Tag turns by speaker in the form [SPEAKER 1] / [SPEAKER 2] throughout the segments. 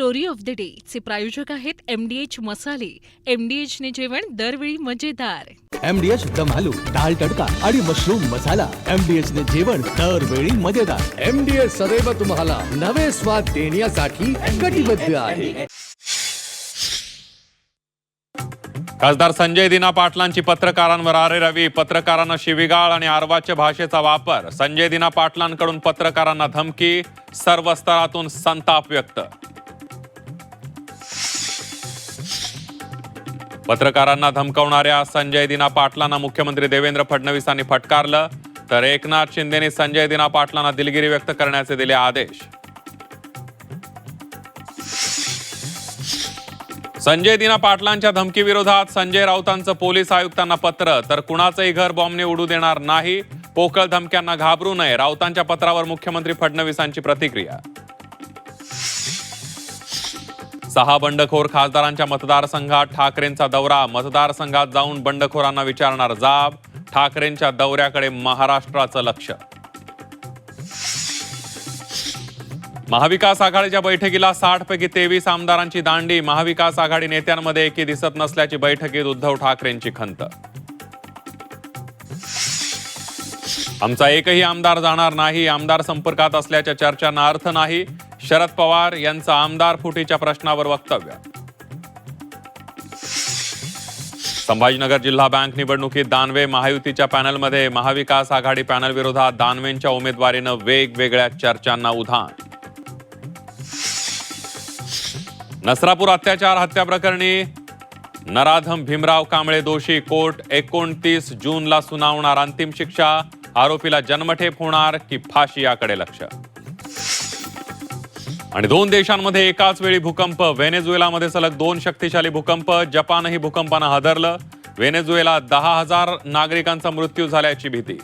[SPEAKER 1] Story of the day चे प्रायोजक आहेत MDH मसाले. MDH ने जेवण दरवेळी मजेदार.
[SPEAKER 2] MDH दम आलू, दाल तडका आणि मशरूम मसाला. MDH ने जेवण दरवेळी मजेदार. MDH सदैव तुम्हाला नवे स्वाद देण्यासाठी कटिबद्ध आहे.
[SPEAKER 3] खासदार संजय दिना पाटलांची पत्रकारांवर आरेरवी. पत्रकारांना शिवीगाळ आणि आर्वाच्य भाषेचा वापर. संजय दिना पाटलांकडून पत्रकारांना धमकी. सर्व स्तरातून संताप व्यक्त. पत्रकारांना धमकावणाऱ्या संजय दिना पाटलांना मुख्यमंत्री देवेंद्र फडणवीसांनी फटकारलं. तर एकनाथ शिंदेने संजय दिना पाटलांना दिलगिरी व्यक्त करण्याचे दिले आदेश. संजय दिना पाटलांच्या धमकीविरोधात संजय राऊतांचं पोलीस आयुक्तांना पत्र. तर कुणाचंही घर बॉम्बने उडू देणार नाही. पोकळ धमक्यांना घाबरू नये. राऊतांच्या पत्रावर मुख्यमंत्री फडणवीसांची प्रतिक्रिया. 6 बंडखोर खासदारांच्या मतदारसंघात ठाकरेंचा दौरा. मतदारसंघात जाऊन बंडखोरांना विचारणार जाब. ठाकरेंच्या दौऱ्याकडे महाराष्ट्राचं लक्ष. महाविकास आघाडीच्या बैठकीला 60 पैकी 23 आमदारांची दांडी. महाविकास आघाडी नेत्यांमध्ये एकी दिसत नसल्याची बैठकीत उद्धव ठाकरेंची खंत. आमचा एकही आमदार जाणार नाही. आमदार संपर्कात असल्याच्या चर्चांना अर्थ नाही. शरद पवार यांचं आमदार फुटीच्या प्रश्नावर वक्तव्य. संभाजीनगर जिल्हा बँक निवडणुकीत दानवे महायुतीच्या पॅनलमध्ये. महाविकास आघाडी पॅनल विरोधात दानवेंच्या उमेदवारीनं वेगवेगळ्या चर्चांना उधाण. नसरापूर अत्याचार हत्या प्रकरणी नराधम भीमराव कांबळे दोषी. कोर्ट 29 जूनला सुनावणार अंतिम शिक्षा. आरोपीला जन्मठेप होणार की फाशी याकडे लक्ष. आणि 2 देशांमध्ये एकाच वेळी भूकंप. व्हेनेझुएलामध्ये सलग 2 शक्तिशाली भूकंप. जपानही भूकंपानं हादरलं. व्हेनेझुएला 10,000 नागरिकांचा मृत्यू झाल्याची भीती.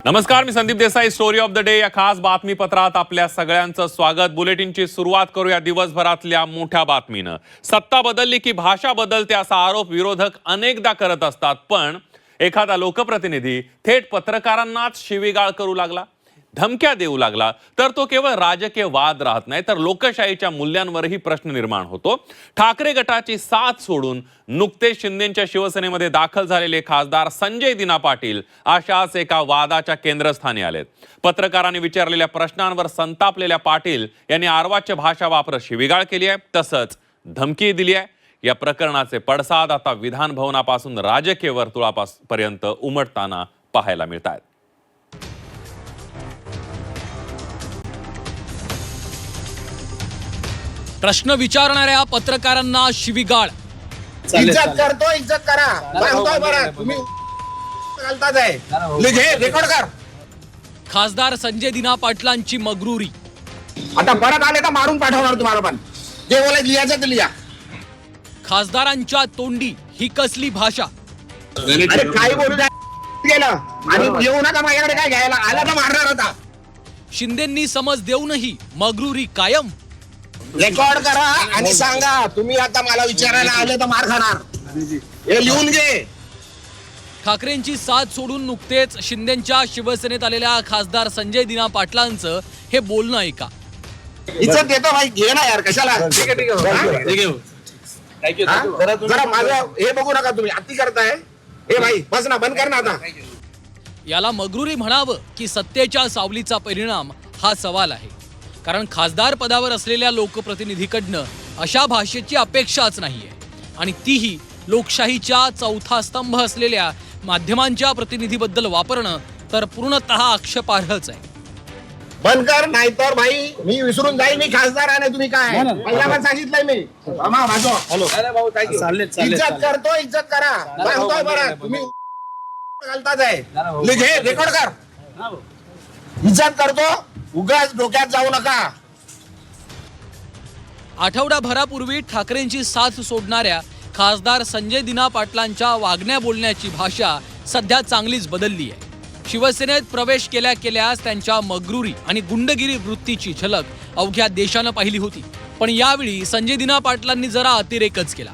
[SPEAKER 3] नमस्कार, मी Sandeep Desai. Story of the day या खास बातमीपत्रात आपल्या सगळ्यांचं स्वागत. बुलेटिनची सुरुवात करूया दिवसभरातल्या मोठ्या बातमीनं. सत्ता बदलली की भाषा बदलते असा आरोप विरोधक अनेकदा करत असतात. पण एखादा लोकप्रतिनिधी थेट पत्रकारांनाच शिवीगाळ करू लागला, धमक्या देऊ लागला तर तो केवळ राजकीय वाद राहत नाही, तर लोकशाहीच्या मूल्यांवरही प्रश्न निर्माण होतो. ठाकरे गटाची साथ सोडून नुकतेच शिंदेच्या शिवसेनेमध्ये दाखल झालेले खासदार संजय दिना पाटील अशाच एका वादाच्या केंद्रस्थानी आलेत. पत्रकारांनी विचारलेल्या प्रश्नांवर संतापलेल्या पाटील यांनी आर्वाच्य भाषा वापरत शिवीगाळ केली आहे, तसंच धमकी दिली आहे. या प्रकरणाचे पडसाद आता विधान भवनापासून राजकीय वर्तुळापर्यंत उमटताना पाहायला मिळत आहेत.
[SPEAKER 4] प्रश्न विचारणाऱ्या पत्रकारांना शिवीगाळ.
[SPEAKER 5] इज्जत करतो, इज्जत करा. सांगतोय बरं, तुम्ही घालतात आहे. लिखे, रेकॉर्ड कर.
[SPEAKER 4] खासदार संजय दिना पाटलांची मगरुरी.
[SPEAKER 5] आता परत आले तर मारून पाठवणार तुम्हाला. पण जे बोलायचं लिहायचं ते लिहा.
[SPEAKER 4] खासदारांच्या तोंडी ही कसली भाषा.
[SPEAKER 5] अरे काही बोलू द्या गेलं आणि येऊ नका माझ्याकडे. काय घ्यायला आला तर मारणार होता.
[SPEAKER 4] शिंदेंनी समज देऊनही मगरुरी कायम.
[SPEAKER 5] रेकॉर्ड करा आणि सांगा तुम्ही आता मला विचारायला आले तर मार खाणार. हे लिहून घे.
[SPEAKER 4] ठाकरेंची साथ सोडून नुकतेच शिंदेच्या शिवसेनेत आलेल्या खासदार संजय दिना पाटलांचं हे बोलणं ऐका.
[SPEAKER 5] इज्जत देतो भाई, घे ना यार. कशाला. ठीक आहे, ठीक आहे. जरा माझं हे बघू नका तुम्ही. अति करताय. हे भाई बस ना, बंद कर ना आता.
[SPEAKER 4] याला मगरुरी म्हणावं की सत्तेच्या सावलीचा परिणाम हा सवाल आहे. कारण खासदार पदावर असलेल्या लोकप्रतिनिधीकडनं अशा भाषेची अपेक्षाच नाहीये. आणि तीही लोकशाहीच्या चौथा स्तंभ असलेल्या माध्यमांच्या प्रतिनिधीबद्दल वापरणं तर पूर्णतः आक्षेपार्हच आहे.
[SPEAKER 5] बंद कर, नाहीतर भाई मी विसरून जाईल मी खासदार आहे. तुम्ही काय पहिला पण सांगितलंय मी. इज्जत करतो, इज्जत करा. सांगतोय बरं, तुम्ही घालतात आहे. लिखे, रेकॉर्ड कर. इज्जत करतो, उगाच डोक्यात जाऊ नका.
[SPEAKER 4] आठवडाभरापूर्वी ठाकरेंची साथ सोडणाऱ्या खासदार संजय दिना पाटलांच्या वागण्या बोलण्याची भाषा सध्या चांगलीच बदलली आहे. शिवसेनेत प्रवेश केल्या केल्यास त्यांच्या मगरुरी आणि गुंडगिरी वृत्तीची झलक अवघ्या देशानं पाहिली होती. पण यावेळी संजय दिना पाटलांनी जरा अतिरेकच केला.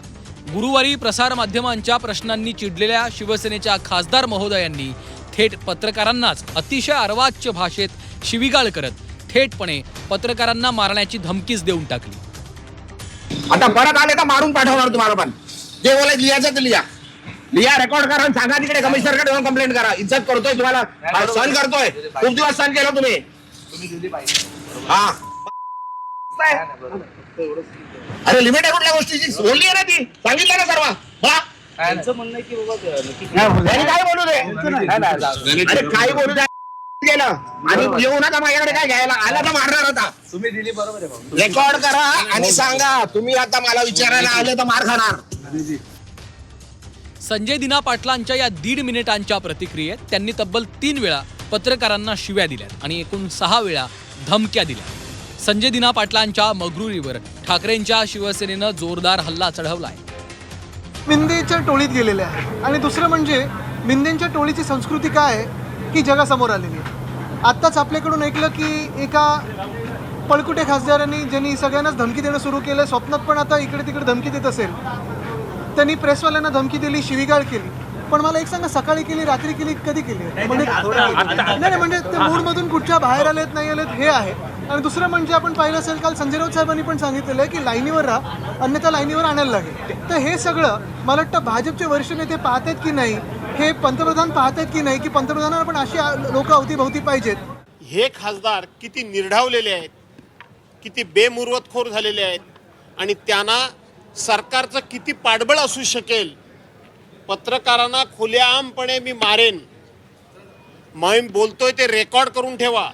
[SPEAKER 4] गुरुवारी प्रसारमाध्यमांच्या प्रश्नांनी चिडलेल्या शिवसेनेच्या खासदार महोदयांनी थेट पत्रकारांनाच अतिशय अर्वाच्य भाषेत शिवीगाळ करत थेटपणे पत्रकारांना मारण्याची धमकीच देऊन टाकली.
[SPEAKER 5] आता परत आले तर मारून पाठवणार तुम्हाला. पण जे बोलायचं लिहायचं ते लिहा, रेकॉर्ड करा आणि सांगा तिकडे कमिशनरकडे जाऊन कंप्लेंट करा. इज्जत करतोय तुम्हाला, सहन करतोय, खूप दिवस सहन केलं तुम्ही. हा अरे लिमिट आहे कुठल्या गोष्टीची, बोलली आहे ना ती, सांगितलं ना सर्व.
[SPEAKER 6] त्यांचं म्हणणं आहे की बाबा
[SPEAKER 5] काय बोलू दे, अरे काय बोलू दे गेलं आणि येऊ नका माझ्याकडे. काय घ्यायला आला तर मारणार होता.
[SPEAKER 6] तुम्ही दिली बरोबर आहे.
[SPEAKER 5] रेकॉर्ड करा आणि सांगा. तुम्ही आता मला विचारायला आले तर मार खाणार.
[SPEAKER 4] संजय दिना पाटलांच्या या 1.5 मिनिटांच्या प्रतिक्रियेत त्यांनी तब्बल 3 वेळा पत्रकारांना शिव्या दिल्यात आणि एकूण 6 वेळा धमक्या दिल्या. संजय दिना पाटलांच्या मगरुरीवर ठाकरेंच्या शिवसेनेनं जोरदार हल्ला चढवलाय.
[SPEAKER 7] मिंदेच्या टोळीत गेलेले आहे. आणि दुसरं म्हणजे मिंदेंच्या टोळीची संस्कृती काय आहे की जगासमोर आलेली आहे. आत्ताच आपल्याकडून ऐकलं की एका पळकुटे खासदारांनी ज्यांनी सगळ्यांनाच धमकी देणं सुरू केलं, स्वप्नात पण आता इकडे तिकडे धमकी देत असेल, त्यांनी प्रेसवाल्यांना धमकी दिली, शिवीगाळ केली. पण मला एक सांगा, सकाळी केली, रात्री केली, कधी केली? म्हणजे नाही म्हणजे ते मूडमधून कुठच्या बाहेर आलेत नाही आलेत हे आहे. आणि दुसरं म्हणजे आपण पाहिलं असेल, काल संजय राऊत साहेबांनी पण सांगितलेलं आहे की लाईनीवर राहा, अन्यथा लाईनीवर आणायला लागेल. तर हे सगळं मला वाटतं भाजपचे वरिष्ठ नेते पाहत आहेत की नाही, हे पंतप्रधान पाहत आहेत की नाही, की पंतप्रधानांना पण अशी लोक अवतीभवती पाहिजेत.
[SPEAKER 8] हे खासदार किती निर्ढावलेले आहेत, किती बेमुरवतखोर झालेले आहेत आणि त्यांना सरकारचं किती पाठबळ असू शकेल. पत्रकारांना खुलेआमपणे मी मारेन, मी बोलतोय ते रेकॉर्ड करून ठेवा,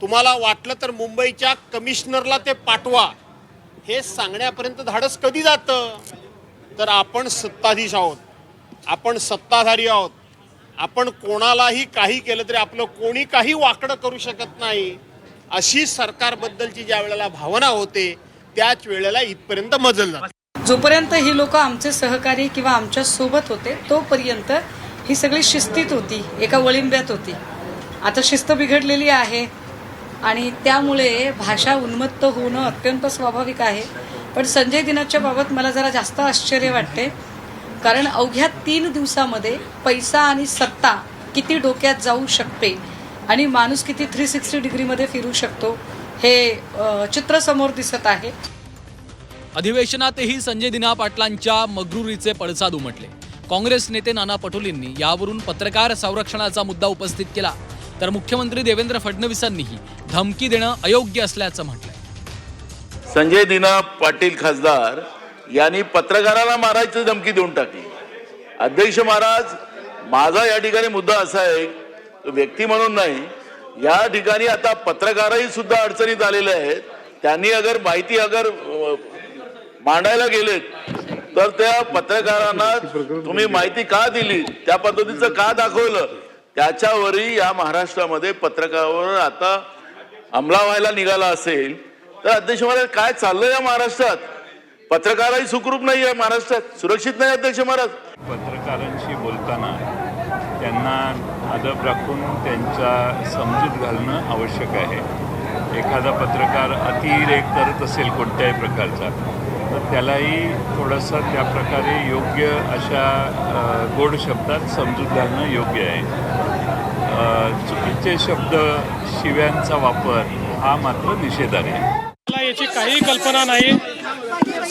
[SPEAKER 8] तुम्हाला वाटलं तर मुंबईच्या कमिशनरला ते पाठवा, हे सांगण्यापर्यंत धाडस कधी जातं? तर आपण सत्ताधीश आहोत, आपण सत्ताधारी आहोत, आपण कोणालाही काही केलं तरी आपलं कोणी काही वाकडं करू शकत नाही, अशी सरकारबद्दलची ज्या वेळेला भावना होते त्याच वेळेला इथपर्यंत मजल जाते.
[SPEAKER 9] जोपर्यंत ही लोक आमचे सहकारी किंवा आमच्या सोबत होते तोपर्यंत ही सगळी शिस्तीत होती, एका वळिंब्यात होती. आता शिस्त बिघडलेली आहे आणि त्यामुळे भाषा उन्मत्त होणं अत्यंत स्वाभाविक आहे. पण संजय दिनाच्या बाबत मला जरा जास्त आश्चर्य वाटते, कारण अवघ्या 3 दिवसामध्ये पैसा आणि सत्ता किती डोक्यात जाऊ शकते आणि माणूस किती 360 डिग्रीमध्ये फिरू शकतो हे चित्र समोर दिसत आहे.
[SPEAKER 4] अधिवेशनातही संजय दिना पाटलांच्या मगरुरीचे पडसाद उमटले. काँग्रेस नेते नाना पटोलेंनी यावरून पत्रकार संरक्षणाचा मुद्दा उपस्थित केला, तर मुख्यमंत्री देवेंद्र फडणवीसांनीही धमकी देणं अयोग्य असल्याचं म्हटलंय.
[SPEAKER 10] संजय दिना पाटील खासदार यांनी पत्रकाराला मारायची धमकी देऊन टाकली. अध्यक्ष महाराज, माझा या ठिकाणी मुद्दा असा आहे, व्यक्ती म्हणून नाही, या ठिकाणी आता पत्रकारही सुद्धा अडचणीत आलेले आहेत. त्यांनी माहिती मांडायला गेलेत तर त्या पत्रकारांना तुम्ही माहिती का दिली, त्या पद्धतीचं का दाखवलं, त्याच्यावरही या महाराष्ट्रामध्ये पत्रकारावर आता हमला व्हायला निघाला असेल तर अध्यक्ष महाराज काय चाललंय या महाराष्ट्रात? पत्रकारही सुखरूप नाही आहे महाराष्ट्रात, सुरक्षित नाही अध्यक्ष महाराज.
[SPEAKER 11] पत्रकारांशी बोलताना त्यांना अदब राखून त्यांचा समजूत घालणं आवश्यक आहे. एखादा पत्रकार अतिरेक करत असेल कोणत्याही प्रकारचा तर त्यालाही थोडंसं त्या प्रकारे योग्य अशा गोड शब्दात समजूत घालणं योग्य आहे. चुकीचे शब्द, शिव्यांचा वापर हा मात्र निषेधार्ह आहे.
[SPEAKER 8] मला याची काही कल्पना नाही,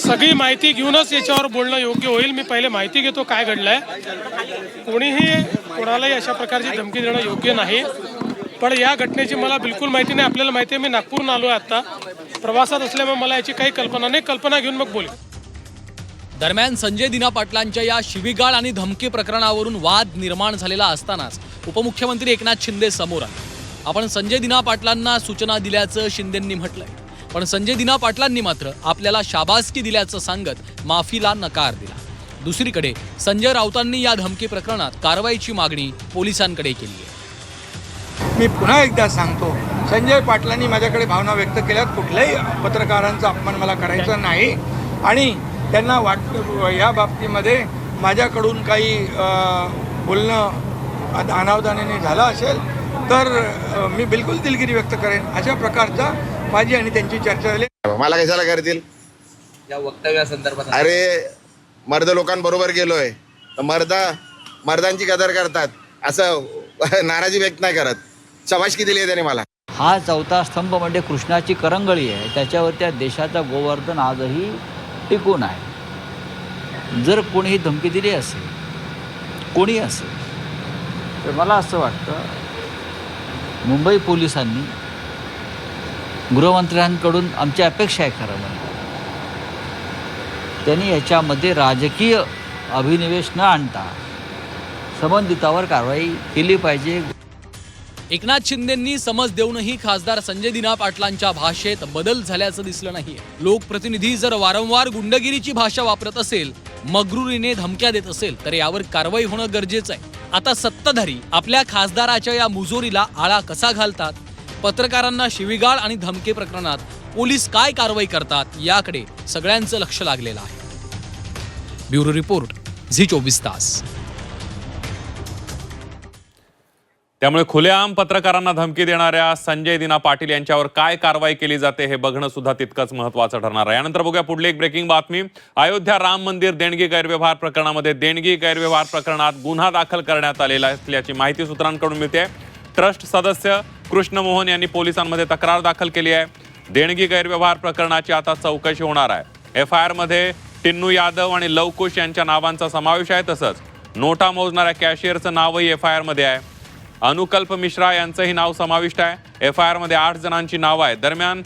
[SPEAKER 8] सगळी माहिती घेऊनच याच्यावर बोलणं योग्य होईल. मी पहिले माहिती घेतो काय घडलंय. कोणीही कोणालाही अशा प्रकारची धमकी देणं योग्य नाही. पण या घटनेची मला बिलकुल माहिती नाही. आपल्याला माहिती आहे, मी नागपूरहून आलो आहे, आता प्रवासात असल्यामुळे मला याची काही कल्पना नाही. कल्पना घेऊन मग बोलेन.
[SPEAKER 4] दरम्यान संजय दिना पाटलांच्या या शिवीगाळ आणि धमकी प्रकरणावरून वाद निर्माण झालेला असतानाच उपमुख्यमंत्री एकनाथ शिंदे समोर आले. आपण संजय दिना पाटलांना सूचना दिल्याचं शिंदेंनी म्हटलंय, पण संजय दिना पाटलांनी मात्र आपल्याला शाबासकी दिल्याचं सांगत माफीला नकार दिला. दुसरीकडे संजय राऊतांनी या धमकी प्रकरणात कारवाईची मागणी पोलिसांकडे केली आहे.
[SPEAKER 7] मी पुन्हा एकदा सांगतो, संजय पाटलांनी माझ्याकडे भावना व्यक्त केल्यात. कुठल्याही पत्रकारांचा अपमान मला करायचा नाही आणि त्यांना या बाबतीमध्ये माझ्याकडून काही बोलणं अनावधानाने झालं असेल तर मी बिलकुल दिलगिरी व्यक्त करेन. अशा प्रकारचा माझी आणि त्यांची चर्चा झाली.
[SPEAKER 5] मला कशाला करतील
[SPEAKER 6] या वक्तव्यासंदर्भात?
[SPEAKER 5] अरे मर्द लोकांबरोबर गेलोय तर मर्दांची कदर करतात, असं नाराजी व्यक्त नाही करत. शाबासकी दिली आहे त्याने मला.
[SPEAKER 12] हा चौथा स्तंभ म्हणजे कृष्णाची करंगळी आहे, त्याच्यावर त्या देशाचा गोवर्धन आजही टिकून आहे. जर कोणीही धमकी दिली असेल, कोणी असेल, तर मला असं वाटतं मुंबई पोलिसांनी गृहमंत्र्यांकडून आमची अपेक्षा आहे खरं म्हणजे त्यांनी याच्यामध्ये राजकीय अभिनिवेश न आणता संबंधितावर कारवाई केली पाहिजे.
[SPEAKER 4] एकनाथ शिंदेंनी समज देऊनही खासदार संजय दिना पाटलांच्या भाषेत बदल झाल्याचं दिसलं नाहीये. लोकप्रतिनिधी जर वारंवार गुंडगिरीची भाषा वापरत असेल, मगरुरीने धमक्या देत असेल, तर यावर कारवाई होणं गरजेचं आहे. आता सत्ताधारी आपल्या खासदाराच्या या मुजोरीला आळा कसा घालतात, पत्रकारांना शिवीगाळ आणि धमकी प्रकरणात पोलीस काय कारवाई करतात, याकडे सगळ्यांचं लक्ष लागलेलं आहे. ब्युरो रिपोर्ट, झी 24 तास.
[SPEAKER 3] त्यामुळे खुलेआम पत्रकारांना धमकी देणाऱ्या संजय दिना पाटील यांच्यावर काय कारवाई केली जाते हे बघणं सुद्धा तितकंच महत्त्वाचं ठरणार आहे. यानंतर बघूया पुढली एक ब्रेकिंग बातमी. अयोध्या राम मंदिर देणगी गैरव्यवहार प्रकरणामध्ये देणगी गैरव्यवहार प्रकरणात गुन्हा दाखल करण्यात आलेला असल्याची माहिती सूत्रांकडून मिळते. ट्रस्ट सदस्य कृष्ण मोहन यांनी पोलिसांमध्ये तक्रार दाखल केली आहे. देणगी गैरव्यवहार प्रकरणाची आता चौकशी होणार आहे. FIR मध्ये टिन्नू यादव आणि लवकुश यांच्या नावांचा समावेश आहे. तसंच नोटा मोजणाऱ्या कॅशियरचं नावही FIR मध्ये आहे. अनुकल्प मिश्रा यांचंही नाव समाविष्ट आहे. FIR मध्ये 8 जणांची नावं आहेत. दरम्यान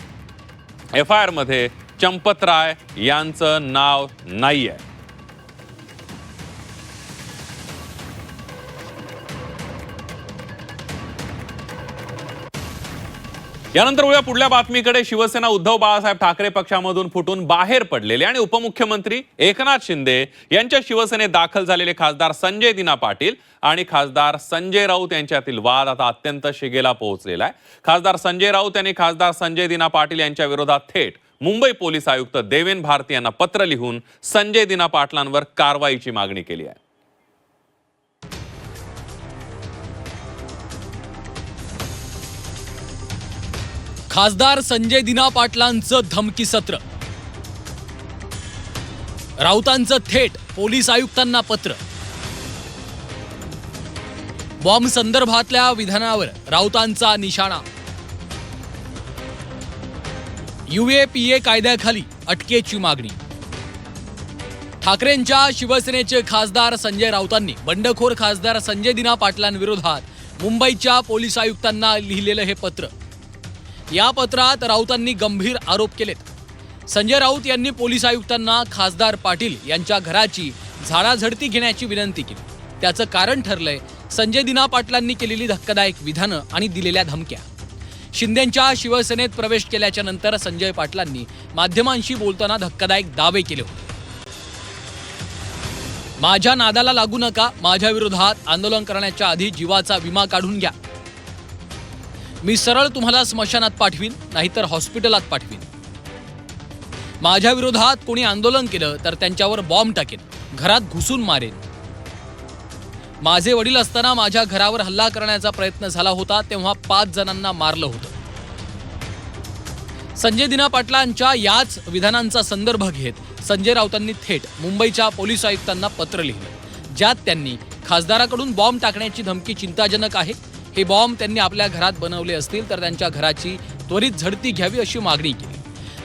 [SPEAKER 3] FIR मध्ये चंपत राय यांचं नाव नाही आहे. यानंतर उद्या पुढल्या बातमीकडे. शिवसेना उद्धव बाळासाहेब ठाकरे पक्षामधून फुटून बाहेर पडलेले आणि उपमुख्यमंत्री एकनाथ शिंदे यांच्या शिवसेनेत दाखल झालेले खासदार संजय दिना पाटील आणि खासदार संजय राऊत यांच्यातील वाद आता अत्यंत शिगेला पोहोचलेला आहे. खासदार संजय राऊत यांनी खासदार संजय दिना पाटील यांच्या विरोधात थेट मुंबई पोलीस आयुक्त देवेन भारती यांना पत्र लिहून संजय दिना पाटलांवर कारवाईची मागणी केली आहे.
[SPEAKER 4] खासदार संजय दिना पाटलांचं धमकी सत्र. राऊतांचं थेट पोलीस आयुक्तांना पत्र. बॉम्ब संदर्भातल्या विधानावर राऊतांचा निशाणा. UAPA कायद्याखाली अटकेची मागणी. ठाकरेंच्या शिवसेनेचे खासदार संजय राऊतांनी बंडखोर खासदार संजय दिना पाटलांविरोधात मुंबईच्या पोलीस आयुक्तांना लिहिलेलं हे पत्र. या पत्रात राऊतांनी गंभीर आरोप केलेत. संजय राऊत यांनी पोलीस आयुक्तांना खासदार पाटील यांच्या घराची झाडाझडती घेण्याची विनंती केली. त्याचं कारण ठरलंय संजय दिना पाटलांनी केलेली धक्कादायक विधानं आणि दिलेल्या धमक्या. शिंदेंच्या शिवसेनेत प्रवेश केल्याच्या नंतर संजय पाटलांनी माध्यमांशी बोलताना धक्कादायक दावे केले होते. माझ्या नादाला लागू नका, माझ्या विरोधात आंदोलन करण्याच्या आधी जीवाचा विमा काढून घ्या. मी सरळ तुम्हाला स्मशानात पाठवीन, नाहीतर हॉस्पिटलात पाठवीन. माझ्या विरोधात कोणी आंदोलन केलं तर त्यांच्यावर बॉम्ब टाकेन, घरात घुसून मारेन. माझे वडील असताना माझ्या घरावर हल्ला करण्याचा प्रयत्न झाला होता, तेव्हा 5 जणांना मारलं होतं. संजय दिना पाटलांच्या याच विधानांचा संदर्भ घेत संजय राऊतांनी थेट मुंबईच्या पोलीस आयुक्तांना पत्र लिहिलं, ज्यात त्यांनी खासदाराकडून बॉम्ब टाकण्याची धमकी चिंताजनक आहे. हे बॉम्ब त्यांनी आपल्या घरात बनवले असतील तर त्यांच्या घराची त्वरित झडती घ्यावी अशी मागणी केली.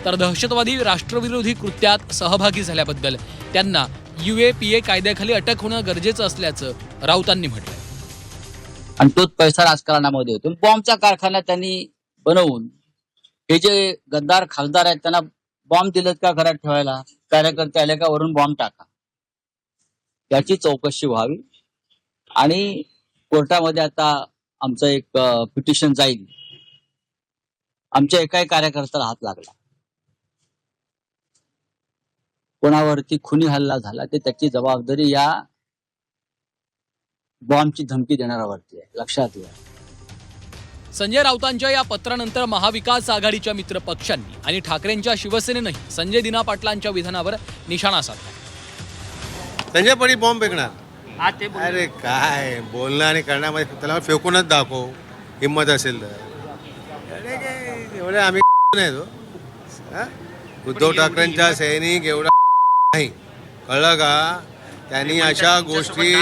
[SPEAKER 4] तर दहशतवादी राष्ट्रविरोधी कृत्यात सहभागी झाल्याबद्दल त्यांना UAPA कायद्याखाली अटक होणं गरजेचं असल्याचं राऊतांनी म्हटलंय.
[SPEAKER 12] आणि तोच पैसा राजकारणामध्ये होतो. बॉम्बचा कारखाना त्यांनी बनवून हे जे गद्दार खासदार आहेत त्यांना बॉम्ब दिलेत का घरात ठेवायला, कार्यकर्ते आले का वरून बॉम्ब टाका, याची चौकशी व्हावी. आणि कोर्टामध्ये आता आमचं एक पिटिशन जाईल. आमच्या एकाही कार्यकर्त्याला हात लागला, कोणावरती खुनी हल्ला झाला, ते त्याची जबाबदारी या बॉम्बची धमकी देणाऱ्यावरती आहे, लक्षात घ्या.
[SPEAKER 4] संजय राऊतांच्या या पत्रानंतर महाविकास आघाडीच्या मित्र पक्षांनी आणि ठाकरेंच्या शिवसेनेनंही संजय दिना पाटलांच्या विधानावर निशाणा साधला.
[SPEAKER 13] संजय पडी बॉम्ब फेकणार. अरे काय बोलणं आणि करण्यामध्ये त्याला फेकूनच दाखव, हिंमत असेल तर. अरे काय एवढे आम्ही नाही तो. उद्धव ठाकरेंच्या सैनिक एवढा नाही, कळलं का? त्यांनी अशा गोष्टी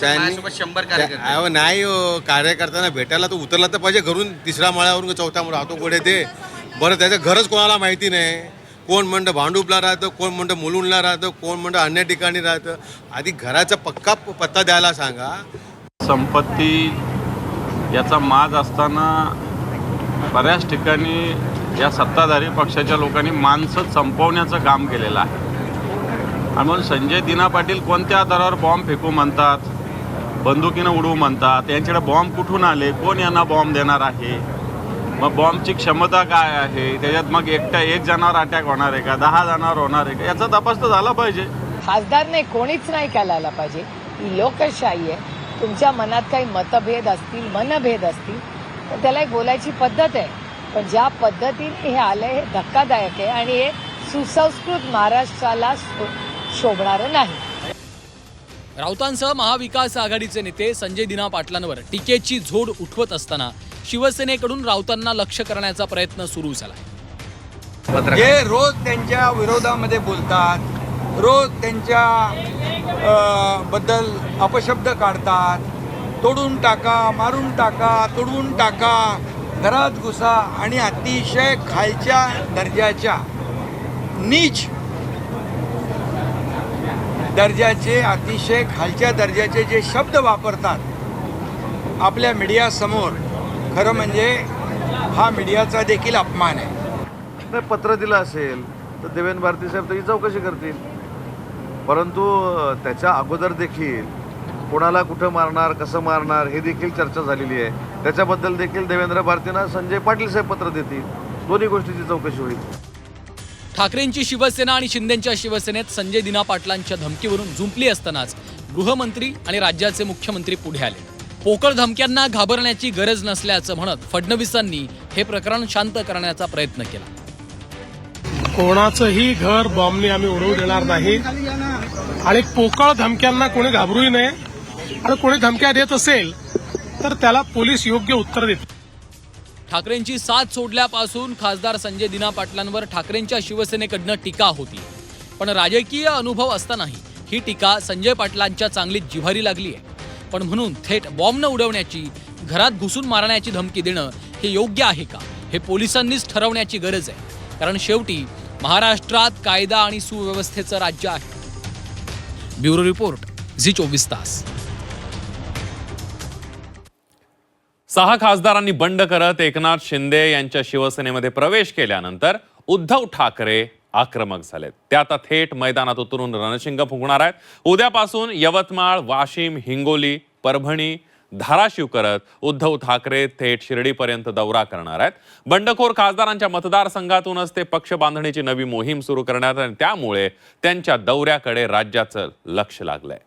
[SPEAKER 13] त्यांनी
[SPEAKER 6] 100 कार्यकर्ते
[SPEAKER 13] अहो नाही हो, कार्यकर्त्यांना भेटायला तो उतरला तर पाहिजे घरून 3ऱ्या माळ्यावरून 4थ्या माळा राहतो कुठे ते बरं. त्याचं घरच कोणाला माहिती नाही. कोण म्हणतं भांडूपला राहतं, कोण म्हणतं मुलुंडला राहतं, कोण म्हणतं अन्य ठिकाणी राहतं. आधी घराचा पक्का पत्ता द्यायला सांगा.
[SPEAKER 11] संपत्ती याचा माज असताना बऱ्याच ठिकाणी या सत्ताधारी पक्षाच्या लोकांनी माणसं संपवण्याचं काम केलेलं आहे. आणि म्हणून संजय दिना पाटील कोणत्या आधारावर बॉम्ब फेकू म्हणतात, बंदुकीनं उडवू म्हणतात, यांच्याकडे बॉम्ब कुठून आले, कोण यांना बॉम्ब देणार आहे, मग बॉम्बची क्षमता काय आहे, त्याच्यात मग एक जणावर अटॅक होणार आहे का, 10 जणांवर होणार आहे का, याचा तपास तर झाला पाहिजे.
[SPEAKER 9] खासदारने कोणीच नाही करायला पाहिजे. ही लोकशाही आहे. तुमच्या मनात काही मतभेद असतील, मनभेद असतील तर त्याला एक बोलायची पद्धत आहे. पण ज्या पद्धतीने हे आलंय हे धक्कादायक आहे आणि हे सुसंस्कृत महाराष्ट्राला शोभणारं नाही.
[SPEAKER 4] राऊतांसह महाविकास आघाडीचे नेते संजय दिना पाटलांवर टीकेची झोड उठवत असताना शिवसेनेकडून राऊतांना लक्ष करण्याचा प्रयत्न सुरू झाला.
[SPEAKER 14] जे रोज त्यांच्या विरोधामध्ये बोलतात, रोज त्यांच्या बद्दल अपशब्द काढतात, तोडून टाका, मारून टाका, तुडवून टाका, घरात घुसा आणि अतिशय खालच्या दर्जाच्या नीच दर्जाचे अतिशय खालच्या दर्जाचे जे शब्द वापरतात आपल्या मीडियासमोर, खरं म्हणजे हा मीडियाचा देखील अपमान आहे.
[SPEAKER 13] पत्र दिलं असेल तर देवेंद्र भारती साहेब त्याची चौकशी करतील. परंतु त्याच्या अगोदर देखील कोणाला कुठं मारणार, कसं मारणार हे देखील चर्चा झालेली आहे. त्याच्याबद्दल देखील देवेंद्र भारतींना संजय पाटील साहेब पत्र देतील. दोन्ही गोष्टीची चौकशी होईल.
[SPEAKER 4] ठाकरेंची शिवसेना आणि शिंदेंच्या शिवसेनेत संजय दिना पाटलांच्या धमकीवरून झुंपली असतानाच गृहमंत्री आणि राज्याचे मुख्यमंत्री पुढे आले. पोकळ धमक्यांना घाबरण्याची गरज नसल्याचं म्हणत फडणवीसांनी हे प्रकरण शांत करण्याचा प्रयत्न केला.
[SPEAKER 7] कोणाचंही घर बॉम्बने आम्ही उडवू देणार नाही आणि पोकळ धमक्यांना कोणी घाबरूही नये. आणि कोणी धमक्या देत असेल तर त्याला पोलीस योग्य उत्तर देतील.
[SPEAKER 4] ठाकरेंची साथ सोडल्यापासून खासदार संजय दिना पाटलांवर ठाकरेंच्या शिवसेनेकडनं टीका होती. पण राजकीय अनुभव असतानाही ही टीका संजय पाटलांच्या चांगलीच जिव्हारी लागली आहे. पण म्हणून थेट बॉम्ब न उडवण्याची, घरात घुसून मारण्याची धमकी देणं हे योग्य आहे का, हे पोलिसांनीच ठरवण्याची गरज आहे. कारण शेवटी महाराष्ट्रात कायदा आणि सुव्यवस्थेचं राज्य आहे. ब्युरो रिपोर्ट, झी24 तास.
[SPEAKER 3] 6 खासदारांनी बंड करत एकनाथ शिंदे यांच्या शिवसेनेमध्ये प्रवेश केल्यानंतर उद्धव ठाकरे आक्रमक झालेत. ते आता थेट मैदानात उतरून रणशिंग फुंकणार आहेत. उद्यापासून यवतमाळ, वाशिम, हिंगोली, परभणी, धाराशिव करत उद्धव ठाकरे थेट शिर्डीपर्यंत दौरा करणार आहेत. बंडखोर खासदारांच्या मतदारसंघातूनच ते पक्ष बांधणीची नवी मोहीम सुरू करण्यात आणि त्यामुळे त्यांच्या दौऱ्याकडे राज्याचं लक्ष लागलंय.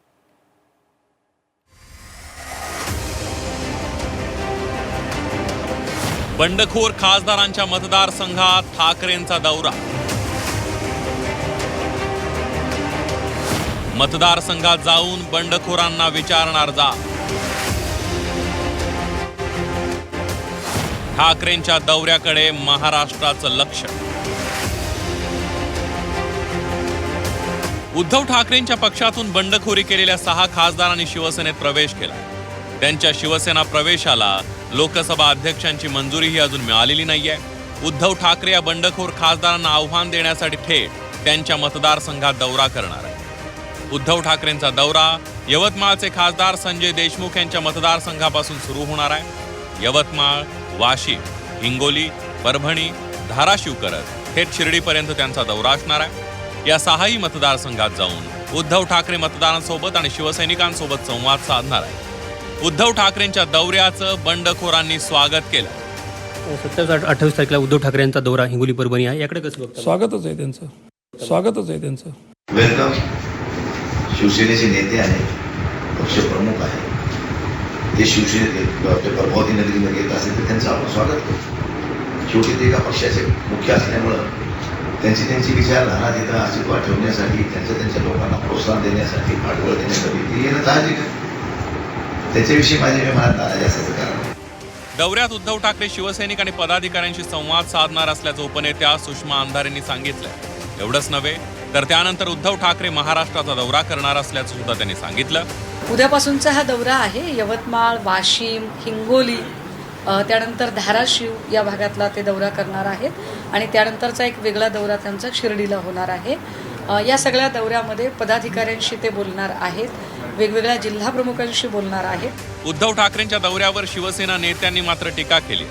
[SPEAKER 3] बंडखोर खासदारांच्या मतदारसंघात ठाकरेंचा दौरा. मतदारसंघात जाऊन बंडखोरांना विचारणार जा. ठाकरेंच्या दौऱ्याकडे महाराष्ट्राचं लक्ष. उद्धव ठाकरेंच्या पक्षातून बंडखोरी केलेल्या 6 खासदारांनी शिवसेनेत प्रवेश केला. त्यांच्या शिवसेना प्रवेशाला लोकसभा अध्यक्षांची मंजुरीही अजून मिळालेली नाहीये. उद्धव ठाकरे या बंडखोर खासदारांना आव्हान देण्यासाठी थेट त्यांच्या मतदारसंघात दौरा करणार आहे. उद्धव ठाकरेंचा दौरा यवतमाळचे खासदार संजय देशमुख यांच्या मतदारसंघापासून सुरू होणार आहे. यवतमाळ, वाशिम, हिंगोली, परभणी, धाराशिव करत थेट शिर्डीपर्यंत त्यांचा दौरा असणार आहे. या 6ही मतदारसंघात जाऊन उद्धव ठाकरे मतदारांसोबत आणि शिवसैनिकांसोबत संवाद साधणार आहे. उद्धव ठाकरेंच्या दौऱ्याचं बंडखोरांनी स्वागत केलं.
[SPEAKER 15] 27-28 तारखेला उद्धव ठाकरे यांचा दौरा हिंगोली परभणी आहे. याकडे कसं बघता?
[SPEAKER 14] स्वागतच आहे त्यांचं.
[SPEAKER 5] वेलकम. शिवसेनेचे नेते आहेत, पक्षप्रमुख आहेत, ते शिवसेनेत प्रभावती नगरीमध्ये येत असेल तर त्यांचं आपण स्वागत करू. शेवटी ते एका पक्षाचे मुख्य असल्यामुळं त्यांची विचारधारा तिथं अस्तित्वात ठेवण्यासाठी, त्यांच्या लोकांना प्रोत्साहन देण्यासाठी, पाठबळ देण्यासाठी ते येणं साहजिक आहे. त्याच्याविषयी माझे मनात नाराजी असायचं कारण.
[SPEAKER 3] दौऱ्यात उद्धव ठाकरे शिवसैनिक आणि पदाधिकाऱ्यांशी संवाद साधणार असल्याचं उपनेत्या सुषमा अंधारेंनी सांगितलंय. एवढंच नव्हे तर त्यानंतर उद्धव ठाकरे महाराष्ट्राचा दौरा करणार असल्याचं सुद्धा त्यांनी सांगितलं.
[SPEAKER 9] उद्यापासूनचा हा दौरा आहे. यवतमाळ, वाशिम, हिंगोली, त्यानंतर धाराशिव या भागातला ते दौरा करणार आहेत आणि त्यानंतरचा एक वेगळा दौरा त्यांचा शिर्डीला होणार आहे. या सगळ्या दौऱ्यामध्ये पदाधिकाऱ्यांशी ते बोलणार आहेत, वेगवेगळ्या जिल्हा प्रमुखांशी बोलणार आहेत.
[SPEAKER 3] उद्धव ठाकरेंच्या दौऱ्यावर शिवसेना नेत्यांनी मात्र टीका केली.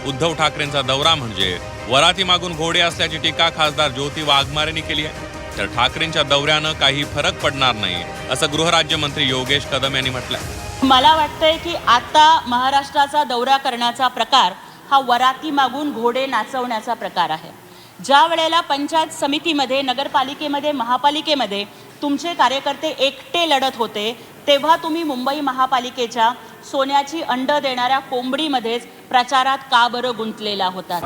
[SPEAKER 3] उद्धव ठाकरेंचा दौरा म्हणजे वराती मागून घोडे असल्याची टीका खासदार ज्योती वाघमारेंनी केली आहे. तर ठाकरेंच्या दौऱ्यानं काही फरक पडणार नाही असं गृहराज्यमंत्री योगेश कदम यांनी म्हटलंय.
[SPEAKER 16] मला वाटतंय की आता महाराष्ट्राचा दौरा करण्याचा प्रकार हा वराती मागून घोडे नाचवण्याचा प्रकार आहे. ज्या वेळेला पंचायत समितीमध्ये, नगरपालिकेमध्ये, महापालिकेमध्ये तुमचे कार्यकर्ते एकटे लढत होते, तेव्हा तुम्ही मुंबई महापालिकेच्या सोन्याची अंड देणाऱ्या कोंबडीमध्येच प्रचारात का बरं गुंतलेला होता?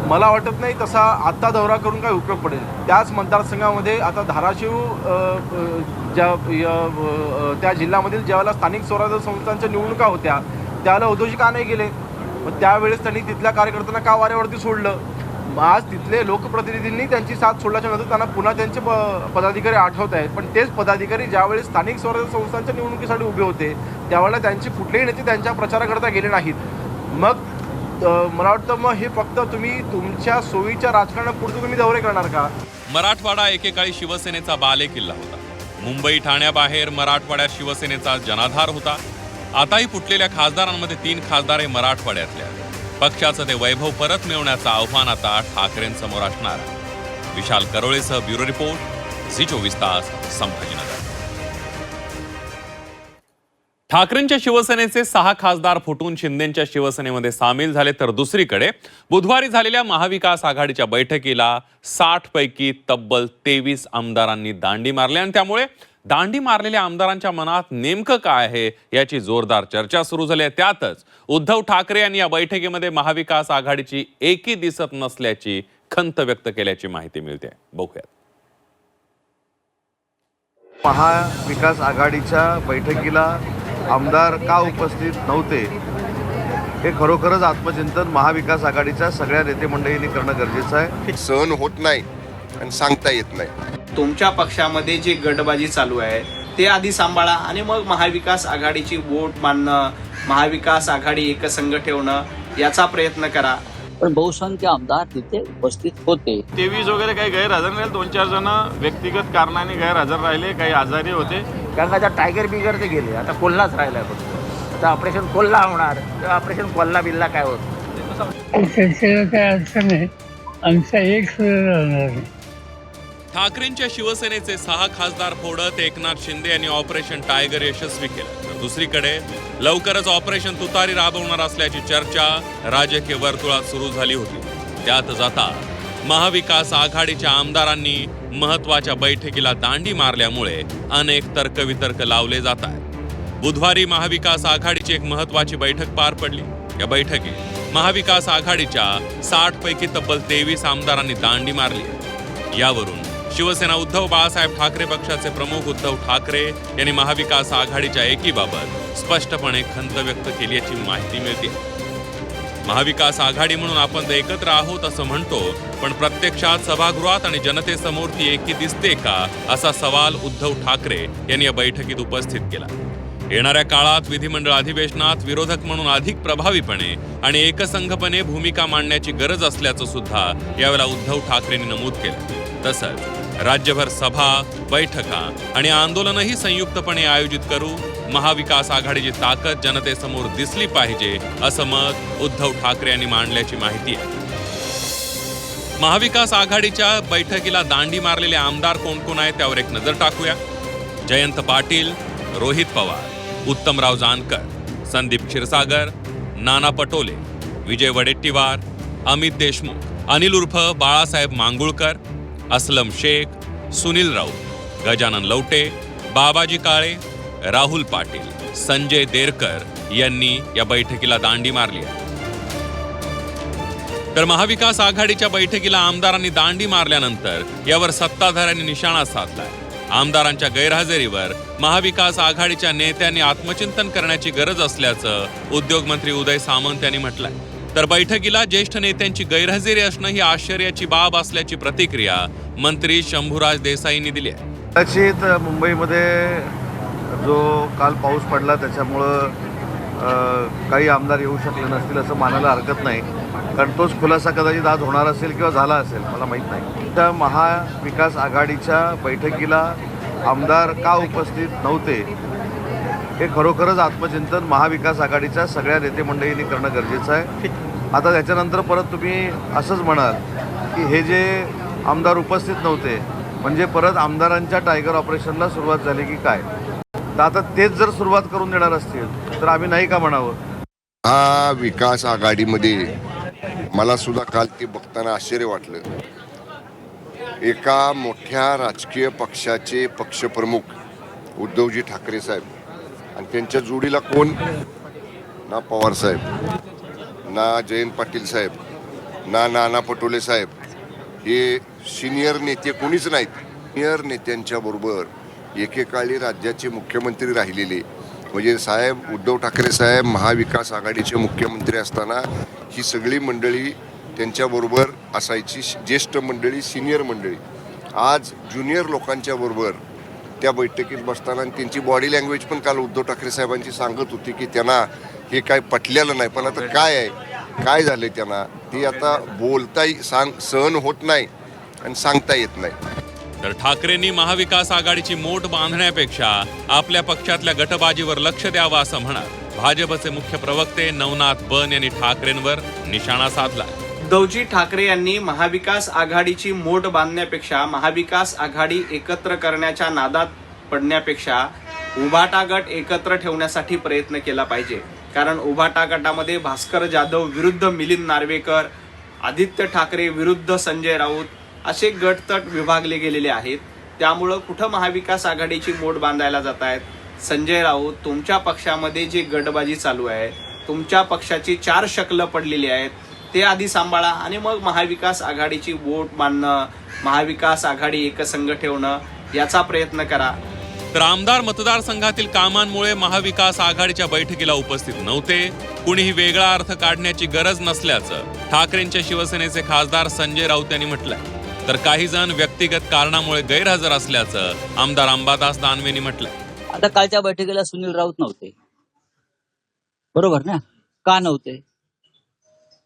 [SPEAKER 17] मला वाटत नाही तसा आत्ता दौरा करून काय उपयोग पडेल. त्याच मतदारसंघामध्ये आता धाराशिव त्या जिल्ह्यामधील ज्यावेळेला स्थानिक स्वराज्य संस्थांच्या निवडणुका होत्या त्यावेळेला उद्धवजी का नाही गेले? मग त्यावेळेस त्यांनी तिथल्या कार्यकर्त्यांना का वाऱ्यावरती सोडलं? आज तिथले लोकप्रतिनिधींनी त्यांची साथ सोडल्याच्या नंतर त्यांना पुन्हा त्यांचे पदाधिकारी आठवत आहेत. पण तेच पदाधिकारी ज्यावेळेस स्थानिक स्वराज्य संस्थांच्या निवडणुकीसाठी उभे होते त्यावेळेला त्यांचे कुठलेही नेते त्यांच्या प्रचाराकरता गेले नाहीत. मग मला वाटतं मग हे फक्त तुम्ही तुमच्या सोयीच्या राजकारणापुरतं तुम्ही दौरे करणार का?
[SPEAKER 3] मराठवाडा एकेकाळी शिवसेनेचा बालेकिल्ला होता. मुंबई ठाण्याबाहेर मराठवाड्यात शिवसेनेचा जनाधार होता. आताही फुटलेल्या खासदारांमध्ये 3 खासदार हे मराठवाड्यातले आहेत. पक्षाचं ते वैभव परत मिळवण्याचं आव्हान आता ठाकरेंसमोर असणार आहे. विशाल करोळेसह ब्युरो रिपोर्ट, झी 24 तास, संभाजीनगर. ठाकरेंच्या शिवसेनेचे 6 खासदार फुटून शिंदेंच्या शिवसेनेमध्ये सामील झाले. तर दुसरीकडे बुधवारी झालेल्या महाविकास आघाडीच्या बैठकीला 60 पैकी तब्बल 23 आमदारांनी दांडी मारली आणि त्यामुळे दांडी मारलेल्या आमदारांच्या मनात नेमकं काय आहे याची जोरदार चर्चा सुरू झाली आहे. त्यातच उद्धव ठाकरे यांनी या बैठकीमध्ये महाविकास आघाडीची एकी दिसत नसल्याची खंत व्यक्त केल्याची माहिती मिळते. बघूयात.
[SPEAKER 13] महाविकास आघाडीच्या बैठकीला आमदार का उपस्थित नव्हते हे खरोखरच आत्मचिंतन महाविकास आघाडीच्या सगळ्या नेते मंडळींनी करणं गरजेचं आहे.
[SPEAKER 18] सहन होत नाही आणि सांगता येत नाही.
[SPEAKER 6] तुमच्या पक्षामध्ये जे गटबाजी चालू आहे ते आधी सांभाळा आणि मग महाविकास आघाडीची वोट मानणं, महाविकास आघाडी एकसंघ ठेवणं याचा प्रयत्न करा.
[SPEAKER 12] पण बहुसंख्य आमदार तिथे उपस्थित होते.
[SPEAKER 17] 23 वगैरे काही गैरहजर नाही, 2-4 जण व्यक्तिगत कारणाने गैरहजर राहिले, काही आजारी होते.
[SPEAKER 5] कारण का टायगर बिगर ते गेले, आता कोल्हाच राहिला फक्त. आता ऑपरेशन कोल्हा होणार, तर ऑपरेशन कोल्हा बिल्ला काय होत
[SPEAKER 14] काय अडचण नाही, आमचा एक सुद्धा राहणार नाही.
[SPEAKER 3] ठाकरेंच्या शिवसेनेचे 6 खासदार फोडत एकनाथ शिंदे यांनी ऑपरेशन टायगर यशस्वी केलं. तर दुसरीकडे लवकरच ऑपरेशन तुतारी राबवणार असल्याची चर्चा राजकीय वर्तुळात सुरू झाली होती. त्यातच आता महाविकास आघाडीच्या आमदारांनी महत्वाच्या बैठकीला दांडी मारल्यामुळे अनेक तर्कवितर्क लावले जात आहेत. बुधवारी महाविकास आघाडीची एक महत्वाची बैठक पार पडली. या बैठकीत महाविकास आघाडीच्या 60 पैकी तब्बल 23 आमदारांनी दांडी मारली. यावरून शिवसेना उद्धव बाळासाहेब ठाकरे पक्षाचे प्रमुख उद्धव ठाकरे यांनी महाविकास आघाडीच्या एकीबाबत स्पष्टपणे खंत व्यक्त केल्याची माहिती मिळते. महाविकास आघाडी म्हणून आपण एकत्र आहोत असं म्हणतो, पण प्रत्यक्षात सभागृहात आणि जनतेसमोर ती एकी दिसते का असा सवाल उद्धव ठाकरे यांनी या बैठकीत उपस्थित केला. येणाऱ्या काळात विधिमंडळ अधिवेशनात विरोधक म्हणून अधिक प्रभावीपणे आणि एकसंघपणे भूमिका मांडण्याची गरज असल्याचं सुद्धा यावेळेला उद्धव ठाकरेंनी नमूद केलं. तसंच राज्यभर सभा, बैठका आणि आंदोलनही संयुक्तपणे आयोजित करू महाविकास आघाडीची ताकद जनतेसमोर दिसली पाहिजे असं मत उद्धव ठाकरे यांनी मांडल्याची माहिती आहे. महाविकास आघाडीच्या बैठकीला दांडी मारलेले आमदार कोण कोण आहेत त्यावर एक नजर टाकूया. जयंत पाटील, रोहित पवार, उत्तमराव जानकर, संदीप क्षीरसागर, नाना पटोले, विजय वडेट्टीवार, अमित देशमुख, अनिल उर्फ बाळासाहेब मांगुळकर, असलम शेख, सुनील राऊत, गजानन लवटे, बाबाजी काळे, राहुल पाटील, संजय देरकर यांनी या बैठकीला दांडी मारली आहे. तर महाविकास आघाडीच्या बैठकीला आमदारांनी दांडी मारल्यानंतर यावर सत्ताधाऱ्यांनी निशाणा साधलाय. आमदारांच्या गैरहजेरीवर महाविकास आघाडीच्या नेत्यांनी आत्मचिंतन करण्याची गरज असल्याचं उद्योगमंत्री उदय सामंत यांनी म्हटलंय. तर बैठकीला ज्येष्ठ नेत्यांची गैरहजेरी असणं ही आश्चर्याची बाब असल्याची प्रतिक्रिया मंत्री शंभूराज देसाईंनी दिली आहे.
[SPEAKER 13] कदाचित मुंबईमध्ये जो काल पाऊस पडला त्याच्यामुळं काही आमदार येऊ शकले नसतील असं मानायला हरकत नाही, कारण तोच खुलासा कदाचित आज होणार असेल किंवा झाला असेल, मला माहीत नाही. त्या महाविकास आघाडीच्या बैठकीला आमदार का उपस्थित नव्हते हे खरोखरच आत्मचिंतन महाविकास आघाडीच्या सगळ्या नेते मंडळींनी करणं गरजेचं आहे. आता त्याच्यानंतर परत तुम्ही असंच म्हणाल की हे जे आमदार उपस्थित नव्हते म्हणजे परत आमदारांच्या टायगर ऑपरेशनला सुरुवात झाली की काय? तर आता तेच जर सुरुवात करून देणार असतील तर आम्ही नाही का म्हणावं?
[SPEAKER 18] हा विकास आघाडीमध्ये मला सुद्धा काल ते बघताना आश्चर्य वाटलं. एका मोठ्या राजकीय पक्षाचे पक्षप्रमुख उद्धवजी ठाकरे साहेब आणि त्यांच्या जोडीला कोण? ना पवार साहेब, ना जयंत पाटील साहेब, ना नाना पटोले साहेब, हे सिनियर नेते कोणीच नाहीत. सिनियर नेत्यांच्या बरोबर एकेकाळी राज्याचे मुख्यमंत्री राहिलेले म्हणजे साहेब उद्धव ठाकरे साहेब महाविकास आघाडीचे मुख्यमंत्री असताना ही सगळी मंडळी त्यांच्याबरोबर असायची, ज्येष्ठ मंडळी, सिनियर मंडळी. आज ज्युनियर लोकांच्या बरोबर त्या बैठकीत बसताना त्यांची बॉडी लँग्वेज पण काल उद्धव ठाकरे साहेबांची सांगत होती की त्यांना हे काय पटलेलं नाही. पण आता काय आहे, काय झालं त्यांना ते आता सहन होत नाही आणि सांगता येत नाही.
[SPEAKER 3] तर ठाकरेंनी महाविकास आघाडीची मोठ बांधण्यापेक्षा आपल्या पक्षातल्या गटबाजीवर लक्ष द्यावं असं म्हणत भाजपचे मुख्य प्रवक्ते नवनाथ बन यांनी ठाकरेंवर निशाणा साधला.
[SPEAKER 6] उद्धवजी ठाकरे यांनी महाविकास आघाडीची मोठ बांधण्यापेक्षा महाविकास आघाडी एकत्र करण्याच्या नादात पडण्यापेक्षा उभाटा गट एकत्र ठेवण्यासाठी प्रयत्न केला पाहिजे. कारण उभाटा गटामध्ये भास्कर जाधव विरुद्ध मिलिंद नार्वेकर, आदित्य ठाकरे विरुद्ध संजय राऊत असे गटतट विभागले गेलेले आहेत. त्यामुळं कुठं महाविकास आघाडीची मोठ बांधायला जात आहेत? संजय राऊत, तुमच्या पक्षामध्ये जे गटबाजी चालू आहे, तुमच्या पक्षाची 4 शकलं पडलेली आहेत, ते आधी सांभाळा आणि मग महाविकास आघाडीची वोट बांधणं, महाविकास आघाडी एकसंघ ठेवणं याचा प्रयत्न करा.
[SPEAKER 3] तर आमदार मतदारसंघातील कामांमुळे महाविकास आघाडीच्या बैठकीला उपस्थित नव्हते. कुणीही वेगळा अर्थ काढण्याची गरज नसल्याचं ठाकरेंच्या शिवसेनेचे खासदार संजय राऊत यांनी म्हटलंय. तर काही जण व्यक्तिगत कारणामुळे गैरहजर असल्याचं आमदार अंबादास दानवेंनी म्हटलंय.
[SPEAKER 12] आता कालच्या बैठकीला सुनील राऊत नव्हते, बरोबर ना? का नव्हते?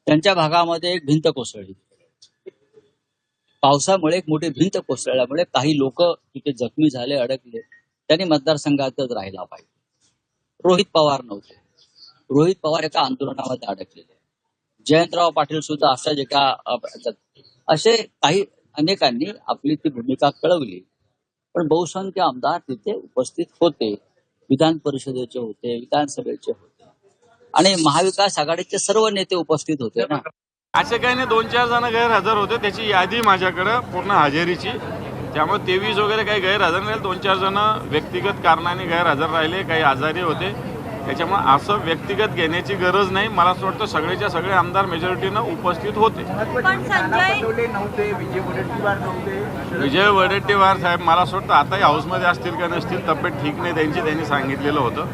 [SPEAKER 12] त्यांच्या भागामध्ये एक भिंत कोसळली, पावसामुळे एक मोठी भिंत कोसळल्यामुळे काही लोक तिथे जखमी झाले, अडकले. त्यांनी मतदारसंघातच राहिला पाहिजे. रोहित पवार नव्हते, रोहित पवार एका आंदोलनामध्ये अडकलेले, जयंतराव पाटील सुद्धा अशाच एका असे काही अनेकांनी आपली ती भूमिका कळवली. पण बहुसंख्य आमदार तिथे उपस्थित होते, विधान परिषदेचे होते, विधानसभेचे होते आणि महाविकास आघाडीचे सर्व नेते उपस्थित होते ना.
[SPEAKER 17] असे काही नाही, 2-4 जण गैरहजर होते, त्याची यादी माझ्याकडे पूर्ण हजेरीची. त्यामुळे 23 वगैरे काही गैरहजर नाही, 2-4 जण व्यक्तिगत कारणाने गैरहजर राहिले, काही आजारी होते. त्याच्यामुळे असं व्यक्तिगत घेण्याची गरज नाही. मला असं वाटतं सगळेच्या सगळे आमदार मेजॉरिटीनं उपस्थित होते. विजय वडेट्टीवार साहेब मला असं वाटतं आताही हाऊसमध्ये असतील का नसतील, तब्येत ठीक नाही त्यांची, त्यांनी सांगितलेलं होतं.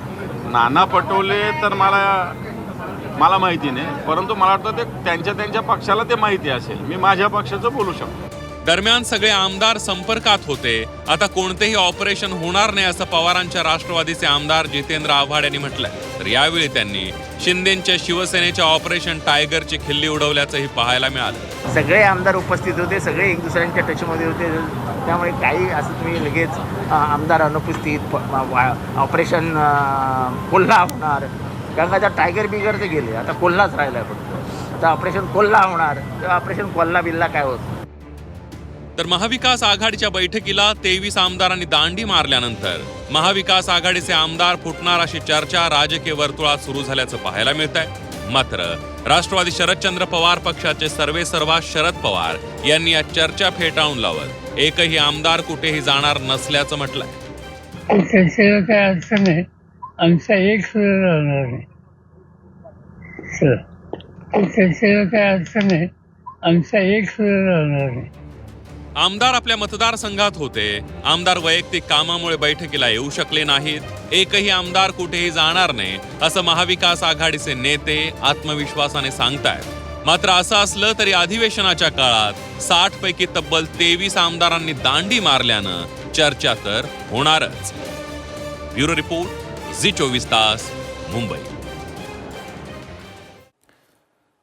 [SPEAKER 17] नाना पटोले तर मला माहिती नाही, परंतु मला वाटतं ते त्यांच्या पक्षाला ते माहिती असेल. मी माझ्या पक्षाचं बोलू शकतो.
[SPEAKER 3] दरम्यान सगळे आमदार संपर्कात होते. आता कोणतेही ऑपरेशन होणार नाही असं पवारांच्या राष्ट्रवादीचे आमदार जितेंद्र आव्हाड यांनी म्हटलंय. तर यावेळी त्यांनी शिंदेच्या शिवसेनेच्या ऑपरेशन टायगरची खिल्ली उडवल्याचंही पाहायला मिळालं.
[SPEAKER 5] सगळे आमदार उपस्थित होते, सगळे एक दुसऱ्यांच्या टचमध्ये होते. त्यामुळे काही असं तुम्ही लगेच आमदार अनुपस्थित, ऑपरेशन कोल्हा होणार, कारण आता टायगर बिगर ते गेले, आता कोल्हाच राहिला. फक्त आता ऑपरेशन कोल्हा होणार, तर ऑपरेशन कोल्हा बिल्ला काय होत.
[SPEAKER 3] तर महाविकास आघाडीच्या बैठकीला 23 आमदारांनी दांडी मारल्यानंतर महाविकास आघाडीचे आमदार फुटणार अशी चर्चा राजकीय वर्तुळात सुरू झाल्याचं पाहायला मिळत आहे. मात्र राष्ट्रवादी शरदचंद्र पवार पक्षाचे सर्वेसर्वा शरद पवार यांनी या चर्चा फेटाळून लावत एकही आमदार कुठेही जाणार नसल्याचं म्हटलंय.
[SPEAKER 14] त्याच्याला काय अडचण नाही, आमचा एक सुद्धा राहणार नाही सर. त्याच्याला काय अडचण नाही, आमचा एक सुद्धा राहणार नाही.
[SPEAKER 3] आमदार आपल्या मतदारसंघात होते. आमदार वैयक्तिक कामामुळे बैठकीला येऊ शकले नाहीत. एकही आमदार कुठेही जाणार नाही असं महाविकास आघाडीचे नेते आत्मविश्वासाने सांगतायत. मात्र असं असलं तरी अधिवेशनाच्या काळात 60 पैकी तब्बल 23 आमदारांनी दांडी मारल्यानं चर्चा तर होणारच. ब्युरो रिपोर्ट, झी 24 तास, मुंबई.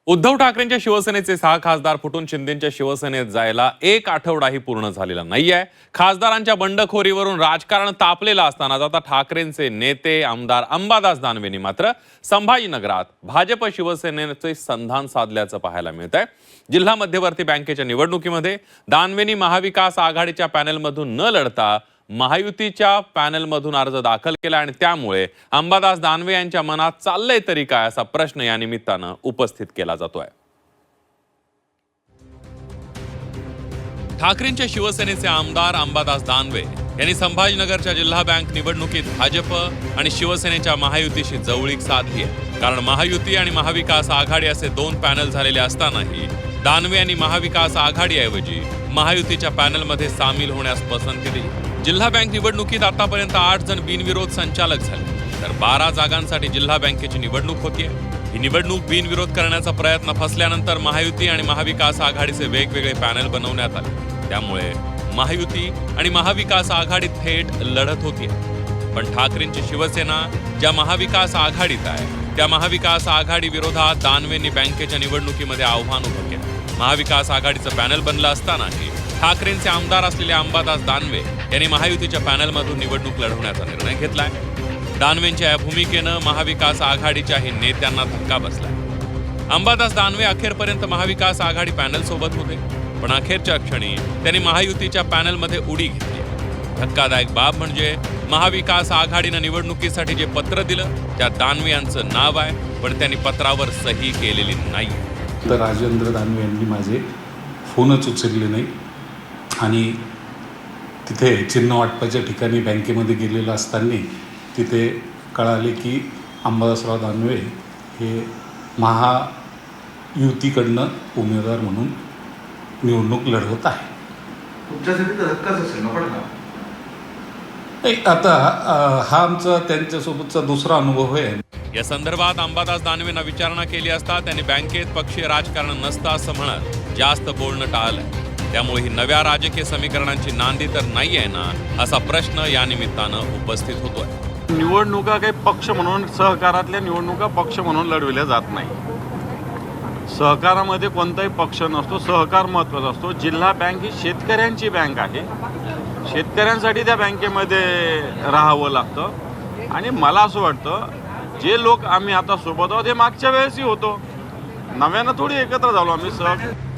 [SPEAKER 3] उद्धव ठाकरेंच्या शिवसेनेचे 6 खासदार फुटून शिंदेच्या शिवसेनेत जायला 1 आठवडाही पूर्ण झालेला नाहीये. खासदारांच्या बंडखोरीवरून राजकारण तापलेलं असतानाच आता ठाकरेंचे नेते आमदार अंबादास दानवेंनी मात्र संभाजीनगरात भाजप शिवसेनेचे संधान साधल्याचं पाहायला मिळत आहे. जिल्हा मध्यवर्ती बँकेच्या निवडणुकीमध्ये दानवेंनी महाविकास आघाडीच्या पॅनेलमधून न लढता महायुतीच्या पॅनेलमधून अर्ज दाखल केला आणि त्यामुळे अंबादास दानवे यांच्या मनात चाललंय तरी काय असा प्रश्न या निमित्तानं उपस्थित केला जातोय. ठाकरेंच्या शिवसेनेचे आमदार अंबादास दानवे यांनी संभाजीनगरच्या जिल्हा बँक निवडणुकीत भाजप आणि शिवसेनेच्या महायुतीशी जवळीक साधली आहे. कारण महायुती आणि महाविकास आघाडी असे 2 पॅनल झालेले असतानाही दानवे यांनी महाविकास आघाडीऐवजी महायुतीच्या पॅनलमध्ये सामील होण्यास पसंती दिली. जिल्हा बँक निवडणुकीत आतापर्यंत 8 जण बिनविरोध संचालक झाले, तर 12 जागांसाठी जिल्हा बँकेची निवडणूक होतीये. ही निवडणूक बिनविरोध करण्याचा प्रयत्न फसल्यानंतर महायुती आणि महाविकास आघाडीचे वेगवेगळे पॅनल बनवण्यात आले. त्यामुळे महायुती आणि महाविकास आघाडी थेट लढत होतीये. पण ठाकरेंची शिवसेना ज्या महाविकास आघाडीत आहे त्या महाविकास आघाडी विरोधात दानवेंनी बँकेच्या निवडणुकीमध्ये आव्हान उभं केलं. महाविकास आघाडीचं पॅनल बनलं असतानाही ठाकरेंचे आमदार असलेले अंबादास दानवे यांनी महायुतीच्या पॅनलमधून निवडणूक लढवण्याचा निर्णय घेतलाय. दानवेंच्या या भूमिकेनं महाविकास आघाडीच्याही नेत्यांना धक्का बसलाय. अंबादास दानवे अखेरपर्यंत महाविकास आघाडी पॅनल सोबत होते, पण अखेरच्या क्षणी त्यांनी महायुतीच्या पॅनलमध्ये उडी घेतली. धक्कादायक बाब म्हणजे महाविकास आघाडीनं निवडणुकीसाठी जे पत्र दिलं त्यात दानवे यांचं नाव आहे, पण त्यांनी पत्रावर सही केलेली नाही.
[SPEAKER 19] तर राजेंद्र दानवे यांनी माझे फोनच उचलले नाही आणि तिथे चिन्ह वाटपाच्या ठिकाणी बँकेमध्ये गेलेलं असताना तिथे कळाले की अंबादासराव दानवे हे महायुतीकडनं उमेदवार म्हणून निवडणूक लढवत आहे.
[SPEAKER 13] तुमच्यासाठी तर धक्काच असेल ना. पण
[SPEAKER 19] आता हा आमचा त्यांच्यासोबतचा दुसरा अनुभव आहे.
[SPEAKER 3] या संदर्भात अंबादास दानवेंना विचारणा केली असता त्यांनी बँकेत पक्षीय राजकारण नसतं असं म्हणत जास्त बोलणं टाळलंय. त्यामुळे ही नव्या राजकीय समीकरणांची नांदी तर नाही आहे ना असा प्रश्न या निमित्तानं उपस्थित होतोय.
[SPEAKER 20] निवडणुका काही पक्ष म्हणून, सहकारातल्या निवडणुका पक्ष म्हणून लढविल्या जात नाही. सहकारामध्ये कोणताही पक्ष नसतो, सहकार महत्त्वाचा असतो. जिल्हा बँक ही शेतकऱ्यांची बँक आहे. शेतकऱ्यांसाठी त्या बँकेमध्ये राहावं लागतं आणि मला असं वाटतं जे लोक आम्ही आता सोबत आहोत हे मागच्या वेळेसही होतो, नव्यानं थोडी एकत्र झालो आम्ही.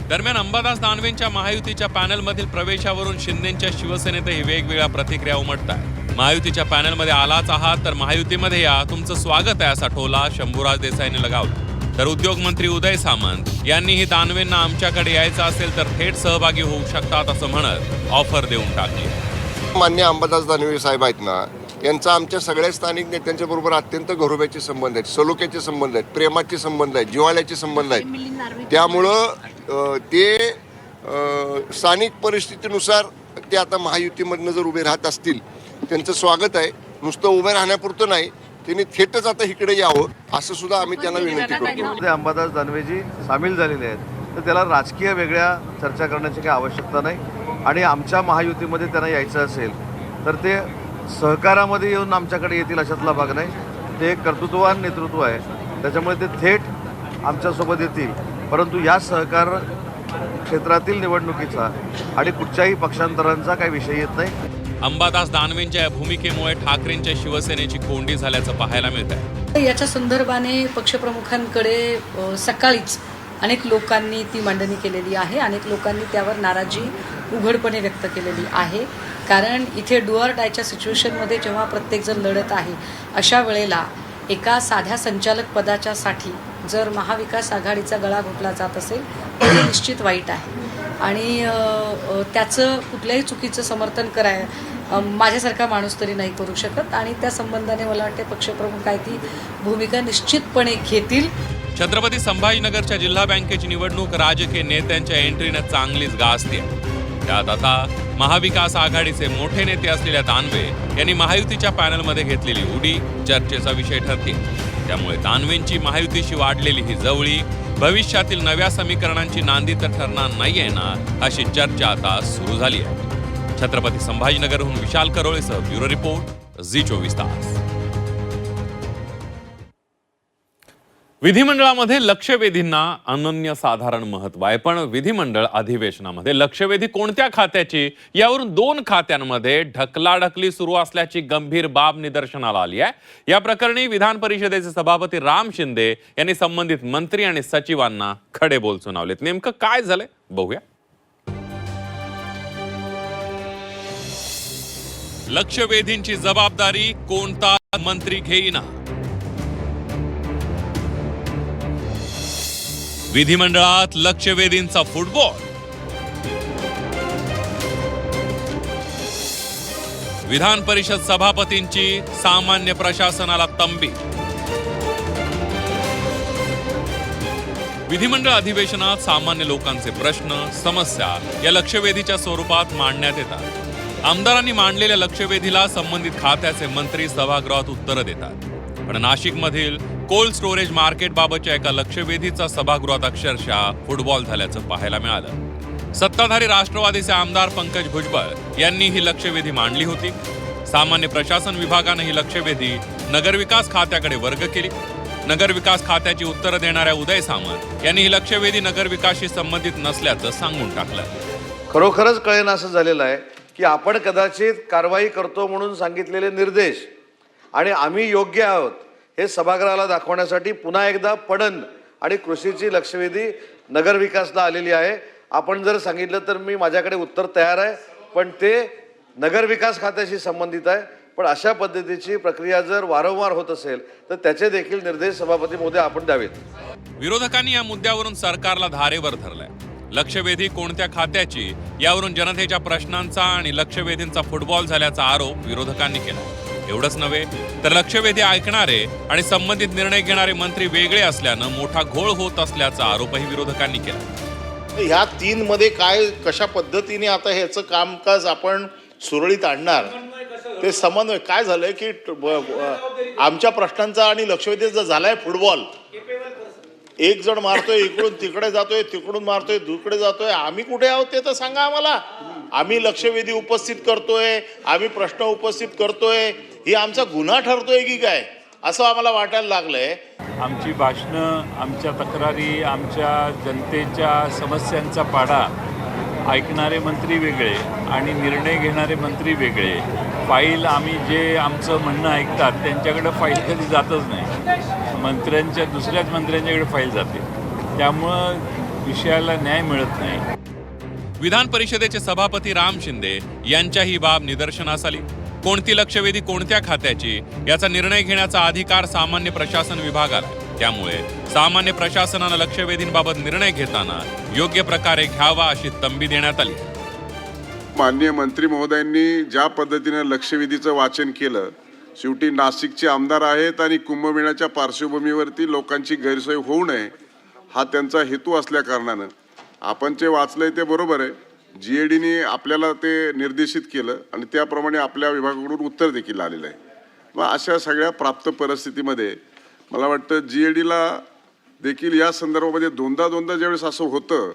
[SPEAKER 3] दरम्यान अंबादास दानवेंच्या महायुतीच्या पॅनलमधील प्रवेशावरून शिंदेच्या शिवसेनेतही वेगवेगळ्या प्रतिक्रिया उमटतात. महायुतीच्या पॅनलमध्ये आलाच आहात तर महायुतीमध्ये या, तुमचं स्वागत आहे असा टोला शंभूराज देसाईंनी लगावला. तर उद्योगमंत्री उदय सामंत यांनीही दानवेंना आमच्याकडे यायचं असेल तर थेट सहभागी होऊ शकतात असं म्हणत ऑफर देऊन टाकली.
[SPEAKER 18] मान्य अंबादास दानवे साहेब आहेत ना, यांचा आमच्या सगळ्या स्थानिक नेत्यांच्या बरोबर अत्यंत घरोब्याचे संबंध आहेत, सलोख्याचे संबंध आहेत, प्रेमाचे संबंध आहेत, जिव्हाळ्याचे संबंध आहेत. त्यामुळं ते स्थानिक परिस्थितीनुसार ते आता महायुतीमधनं जर उभे राहत असतील त्यांचं स्वागत आहे. नुसतं उभे राहण्यापुरतं नाही, त्यांनी थेटच आता इकडे यावं असं सुद्धा आम्ही त्यांना विनंती करतो.
[SPEAKER 13] ते अंबादास दानवेजी सामील झालेले आहेत तर त्याला राजकीय वेगळ्या चर्चा करण्याची काही आवश्यकता नाही. आणि आमच्या महायुतीमध्ये त्यांना यायचं असेल तर ते सहकारामध्ये येऊन आमच्याकडे येतील अशातला भाग नाही. ते एक कर्तृत्ववान नेतृत्व आहे, त्याच्यामुळे ते थेट आमच्यासोबत येतील. परंतु या सहकार क्षेत्रातील निवडणुकीचा आणि कुठच्याही पक्षांतरांचा काही विषय येत नाही.
[SPEAKER 3] अंबादास दानवेंच्या या भूमिकेमुळे ठाकरेंच्या शिवसेनेची कोंडी झाल्याचं पाहायला मिळत आहे.
[SPEAKER 9] याच्या संदर्भाने पक्षप्रमुखांकडे सकाळीच अनेक लोकांनी ती मांडणी केलेली आहे. अनेक लोकांनी त्यावर नाराजी उघडपणे व्यक्त केलेली आहे. कारण इथे डू ऑर डायच्या सिच्युएशनमध्ये जेव्हा प्रत्येकजण लढत आहे अशा वेळेला एका साध्या संचालक पदाच्यासाठी जर महाविकास आघाडीचा गळा घोटला जात असेल तर हे निश्चित वाईट आहे. आणि त्याचं कुठल्याही चुकीचं समर्थन माझ्यासारखा माणूस तरी नाही करू शकत. आणि त्या संबंधाने मला वाटते पक्षप्रमुख काय ती भूमिका निश्चितपणे घेतील.
[SPEAKER 3] छत्रपती संभाजीनगरच्या जिल्हा बँकेची निवडणूक राजकीय नेत्यांच्या एंट्रीनं चांगलीच गाजते. त्यात आता महाविकास आघाडीचे मोठे नेते असलेल्या दानवे यांनी महायुतीच्या पॅनलमध्ये घेतलेली उडी चर्चेचा विषय ठरते. त्यामुळे दानवेंची महायुतीशी वाढलेली ही जवळी भविष्यातील नव्या समीकरणांची नांदी तर ठरणार नाहीये ना, अशी चर्चा आता सुरू झाली आहे. छत्रपती संभाजीनगरहून विशाल करोळेसह ब्युरो रिपोर्ट, झी 24 तास. विधिमंडळामध्ये लक्षवेधींना अनन्यसाधारण महत्व आहे. पण विधिमंडळ अधिवेशनामध्ये लक्षवेधी कोणत्या खात्याची यावरून 2 खात्यांमध्ये ढकलाढकली सुरू असल्याची गंभीर बाब निदर्शनाला आली आहे. या प्रकरणी विधान परिषदेचे सभापती राम शिंदे यांनी संबंधित मंत्री आणि सचिवांना खडे बोल सुनावलेत. नेमकं काय झालंय बघूया. लक्षवेधींची जबाबदारी कोणता मंत्री घेईना. विधिमंडळात लक्षवेधींचा फुटबॉल. विधान परिषद सभापतींची सामान्य प्रशासनाला तंबी. विधिमंडळ अधिवेशनात सामान्य लोकांचे प्रश्न, समस्या या लक्षवेधीच्या स्वरूपात मांडण्यात येतात. आमदारांनी मांडलेल्या लक्षवेधीला संबंधित खात्याचे मंत्री सभागृहात उत्तरं देतात. पण नाशिकमधील कोल्ड स्टोरेज मार्केट बाबतच्या एका लक्षवेधीचा सभागृहात अक्षरशः फुटबॉल झाल्याचं पाहायला मिळालं. सत्ताधारी राष्ट्रवादीचे आमदार पंकज भुजबळ यांनी ही लक्षवेधी मांडली होती. सामान्य प्रशासन विभागानं ही लक्षवेधी नगरविकास खात्याकडे वर्ग केली. नगरविकास खात्याची उत्तरं देणाऱ्या उदय सामंत यांनी ही लक्षवेधी नगरविकासशी संबंधित नसल्याचं सांगून टाकलं.
[SPEAKER 13] खरोखरच कळेना असं झालेलं आहे की आपण कदाचित कारवाई करतो म्हणून सांगितलेले निर्देश आणि आम्ही योग्य आहोत हे सभागृहाला दाखवण्यासाठी पुन्हा एकदा पडण आणि कृषीची लक्षवेधी नगरविकासला आलेली आहे. आपण जर सांगितलं तर मी माझ्याकडे उत्तर तयार आहे, पण ते नगरविकास खात्याशी संबंधित आहे. पण अशा पद्धतीची प्रक्रिया जर वारंवार होत असेल तर त्याचे देखील निर्देश सभापती महोदय आपण द्यावेत.
[SPEAKER 3] विरोधकांनी या मुद्द्यावरून सरकारला धारेवर धरलंय. लक्षवेधी कोणत्या खात्याची यावरून जनतेच्या प्रश्नांचा आणि लक्षवेधींचा फुटबॉल झाल्याचा आरोप विरोधकांनी केला. एवढंच नव्हे तर लक्षवेधी ऐकणारे आणि संबंधित निर्णय घेणारे मंत्री वेगळे असल्यानं मोठा घोळ होत असल्याचा आरोपही विरोधकांनी केला.
[SPEAKER 21] ह्या 3 मध्ये काय कशा पद्धतीने आता ह्याचं कामकाज आपण सुरळीत आणणार ते समन्वय काय झालंय की आमच्या प्रश्नांचा आणि लक्षवेधीचा झालाय फुटबॉल. एक जण मारतोय, इकडून तिकडे जातोय, तिकडून मारतोय, तिकडे जातोय. आम्ही कुठे आहोत ते तर सांगा आम्हाला. आम्ही लक्षवेधी उपस्थित करतोय, आम्ही प्रश्न उपस्थित करतोय, ही आमचा गुन्हा ठरतोय की काय असं आम्हाला वाटायला लागलंय.
[SPEAKER 11] आमची भाषणं, आमच्या तक्रारी, आमच्या जनतेच्या समस्यांचा पाढा ऐकणारे मंत्री वेगळे आणि निर्णय घेणारे मंत्री वेगळे. फाईल आम्ही जे आमचं म्हणणं ऐकतात त्यांच्याकडे फाईल कधी जातच नाही. मंत्र्यांच्या दुसऱ्याच मंत्र्यांच्याकडे फाईल जाते. त्यामुळं विषयाला न्याय मिळत नाही.
[SPEAKER 3] विधान परिषदेचे सभापती राम शिंदे यांच्या ही बाब निदर्शनास आली. कोणती लक्षवेधी कोणत्या खात्याची याचा निर्णय घेण्याचा अधिकार सामान्य प्रशासन विभागाला. त्यामुळे सामान्य प्रशासनानं लक्षवेधींबाबत निर्णय घेताना योग्य प्रकारे घ्यावा अशी तंबी देण्यात आली.
[SPEAKER 22] माननीय मंत्री महोदयांनी ज्या पद्धतीने लक्षवेधीचं वाचन केलं, शेवटी नाशिकचे आमदार आहेत आणि कुंभमेळ्याच्या पार्श्वभूमीवरती लोकांची गैरसोय होऊ नये हा त्यांचा हेतू असल्या कारणानं आपण जे वाचलंय ते बरोबर आहे. GADने आपल्याला ते निर्देशित केलं आणि त्याप्रमाणे आपल्या विभागाकडून उत्तर देखील आलेलं आहे. मग अशा सगळ्या प्राप्त परिस्थितीमध्ये मला वाटतं GADला देखील या संदर्भामध्ये दोनदा ज्यावेळेस असं होतं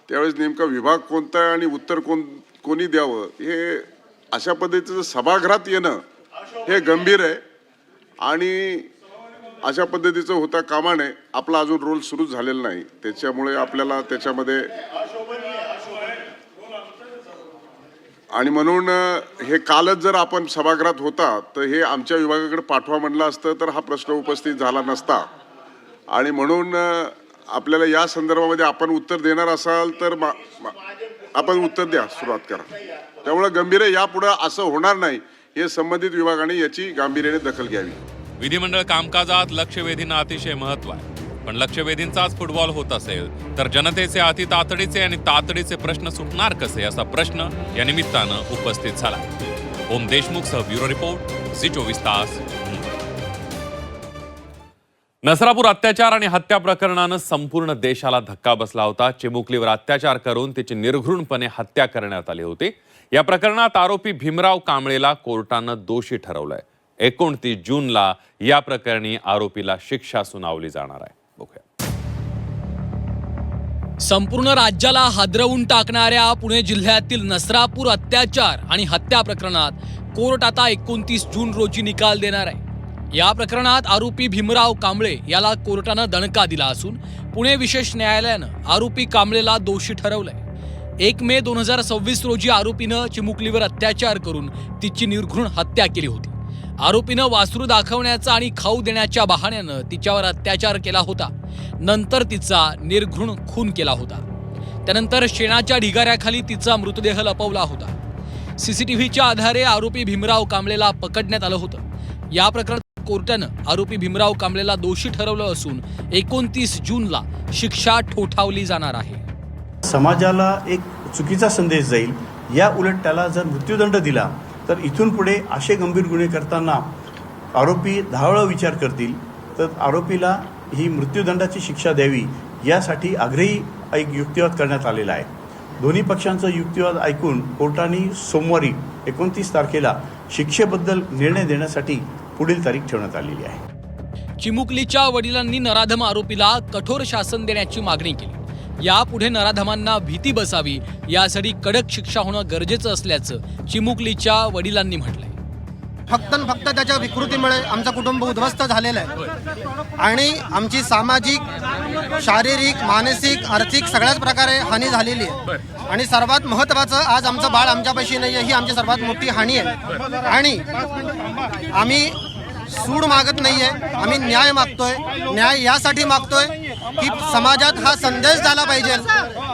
[SPEAKER 22] त्यावेळेस नेमका विभाग कोणता आहे आणि उत्तर कोणी द्यावं हे अशा पद्धतीचं सभागृहात येणं हे गंभीर आहे आणि अशा पद्धतीचं होता कामा नये. आपला अजून रोल सुरू झालेला नाही, त्याच्यामुळे आपल्याला त्याच्यामध्ये आणि म्हणून हे कालच जर आपण सभागृहात होता तर हे आमच्या विभागाकडे पाठवा म्हणलं असतं तर हा प्रश्न उपस्थित झाला नसता. आणि म्हणून आपल्याला या संदर्भामध्ये आपण उत्तर देणार असाल तर आपण उत्तर द्या, सुरुवात करा. त्यामुळे गंभीर आहे, यापुढे असं होणार नाही हे संबंधित विभागाने याची गांभीर्याने दखल घ्यावी.
[SPEAKER 3] विधिमंडळ कामकाजात लक्षवेधींना अतिशय महत्व आहे. पण लक्षवेधींचाच फुटबॉल होत असेल तर जनतेचे अति तातडीचे आणि तातडीचे प्रश्न सुटणार कसे असा प्रश्न या निमित्तानं उपस्थित झाला. ओम देशमुख सह ब्युरो रिपोर्ट, झी 24 तास. नसरापूर अत्याचार आणि हत्या प्रकरणानं संपूर्ण देशाला धक्का बसला होता. चिमुकलीवर अत्याचार करून तिची निर्घृणपणे हत्या करण्यात आली होती. या प्रकरणात आरोपी भीमराव कांबळेला कोर्टानं दोषी ठरवलंय. 29 जूनला या प्रकरणी आरोपीला शिक्षा सुनावली जाणार आहे. बघूया.
[SPEAKER 4] संपूर्ण राज्याला हादरवून टाकणाऱ्या पुणे जिल्ह्यातील नसरापूर अत्याचार आणि हत्या प्रकरणात कोर्ट आता 29 जून रोजी निकाल देणार आहे. या प्रकरणात आरोपी भीमराव कांबळे याला कोर्टानं दणका दिला असून पुणे विशेष न्यायालयानं आरोपी कांबळेला दोषी ठरवलंय. 1 मे 2026 रोजी आरोपीनं चिमुकलीवर अत्याचार करून तिची निर्घृण हत्या केली होती. आरोपीनं वासरू दाखवण्याचा आणि खाऊ देण्याच्या बहाण्यानं तिच्यावर अत्याचार केला होता. नंतर तिचा निर्घृण खून केला होता. त्यानंतर शेणाच्या ढिगाऱ्याखाली तिचा मृतदेह लपवला होता. सीसीटीव्हीच्या आधारे आरोपी भीमराव कांबळेला पकडण्यात आलं होतं. या प्रकरणात कोर्टानं आरोपी भीमराव कांबळेला दोषी ठरवलं असून 29 जूनला शिक्षा ठोठावली जाणार आहे.
[SPEAKER 1] समाजाला एक चुकीचा संदेश जाईल. या उलट त्याला जर मृत्यूदंड दिला तर इथून पुढे असे गंभीर गुन्हे करताना आरोपी 10 वेळा विचार करतील. तर आरोपीला ही मृत्यूदंडाची शिक्षा द्यावी यासाठी आग्रही एक युक्तिवाद करण्यात आलेला आहे. दोन्ही पक्षांचा युक्तिवाद ऐकून कोर्टाने सोमवारी 29 तारखेला शिक्षेबद्दल निर्णय देण्यासाठी पुढील तारीख ठेवण्यात आलेली आहे.
[SPEAKER 4] चिमुकलीच्या वडिलांनी नराधम आरोपीला कठोर शासन देण्याची मागणी केली. यापुढे नराधमांना भीती बसावी यासाठी कडक शिक्षा होणं गरजेचं असल्याचं चिमुकलीच्या वडिलांनी म्हटलंय.
[SPEAKER 2] फक्त त्याच्या विकृतीमुळे आमचं कुटुंब उद्ध्वस्त झालेलं आहे आणि आमची सामाजिक, शारीरिक, मानसिक, आर्थिक सगळ्याच प्रकारे हानी झालेली आहे. आणि सर्वात महत्त्वाचं, आज आमचं बाळ आमच्यापाशी नाही आहे, ही आमची सर्वात मोठी हानी आहे. आणि आम्ही सूड मागत नाहीये, आम्ही न्याय मागतोय. न्याय यासाठी मागतोय की समाजात हा संदेश झाला पाहिजे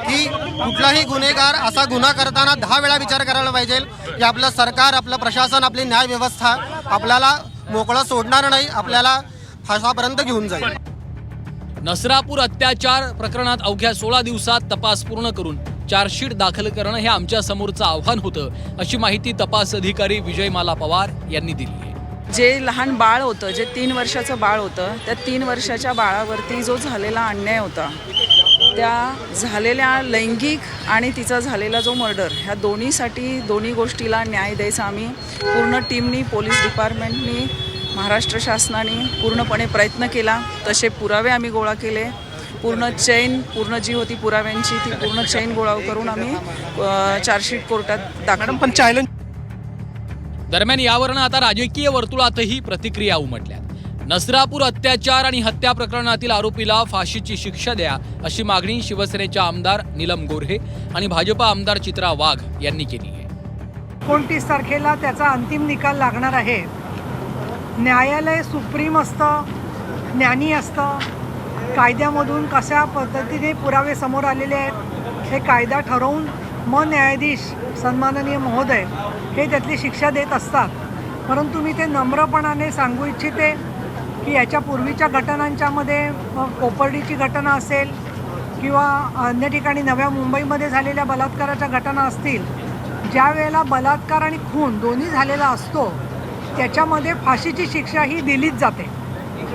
[SPEAKER 2] की कुठलाही गुन्हेगार असा गुन्हा करताना 10 वेळा विचार करायला पाहिजे की आपलं सरकार, आपलं प्रशासन, आपली न्याय व्यवस्था आपल्याला मोकळं सोडणार नाही, आपल्याला फासापर्यंत घेऊन जाईल.
[SPEAKER 4] नसरापूर अत्याचार प्रकरणात अवघ्या 16 दिवसात तपास पूर्ण करून चार्जशीट दाखल करणं हे आमच्या समोरचं आव्हान होतं, अशी माहिती तपास अधिकारी विजयमाला पवार यांनी दिली आहे.
[SPEAKER 23] जे लहान बाळ होतं, जे 3 वर्षाचं बाळ होतं, त्या 3 वर्षाच्या बाळावरती जो झालेला अन्याय होता, त्या झालेल्या लैंगिक आणि तिचा झालेला जो मर्डर, ह्या दोन्हीसाठी, दोन्ही गोष्टीला न्याय द्यायचा आम्ही पूर्ण टीमनी, पोलीस डिपार्टमेंटनी, महाराष्ट्र शासनाने पूर्णपणे प्रयत्न केला. तसे पुरावे आम्ही गोळा केले. पूर्ण जी होती पुराव्यांची ती पूर्ण चैन गोळा करून आम्ही चार्जशीट कोर्टात दाखल.
[SPEAKER 4] दरम्यान यावरून आता राजकीय वर्तुळातही प्रतिक्रिया उमटल्या. नसरापूर अत्याचार आणि हत्या प्रकरणातील आरोपीला फाशीची शिक्षा द्या अशी मागणी शिवसेनेच्या आमदार नीलम गोऱ्हे आणि भाजपा आमदार चित्रा वाघ यांनी केली आहे.
[SPEAKER 24] 29 तारखेला त्याचा अंतिम निकाल लागणार आहे. न्यायालय सुप्रीम असतं, ज्ञानी असतं. कायद्यामधून कशा पद्धतीने पुरावे समोर आलेले आहेत हे कायदा ठरवून मग न्यायाधीश सन्माननीय महोदय हे त्यातली शिक्षा देत असतात. परंतु मी ते नम्रपणाने सांगू इच्छिते की याच्या पूर्वीच्या घटनांच्यामध्ये कोपर्डीची घटना असेल किंवा अन्य ठिकाणी नव्या मुंबईमध्ये झालेल्या बलात्काराच्या घटना असतील, ज्या वेळेला बलात्कार आणि खून दोन्ही झालेला असतो त्याच्यामध्ये फाशीची शिक्षा ही दिलीच जाते.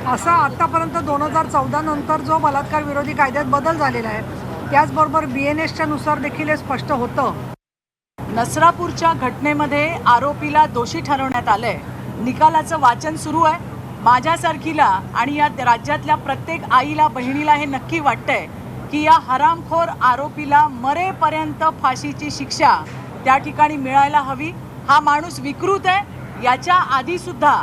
[SPEAKER 24] असा आत्तापर्यंत 2014 नंतर जो बलात्कार विरोधी कायद्यात बदल झालेला आहे, त्याचबरोबर BNSच्या नुसार देखील हे स्पष्ट होतं.
[SPEAKER 16] नसरापूरच्या घटनेमध्ये आरोपीला दोषी ठरवण्यात आलंय. निकालाचं वाचन सुरू आहे. माझ्यासारखीला आणि या राज्यातल्या प्रत्येक आईला, बहिणीला हे नक्की वाटतंय की या हरामखोर आरोपीला मरेपर्यंत फाशीची शिक्षा त्या ठिकाणी मिळायला हवी. हा माणूस विकृत आहे. याच्या आधीसुद्धा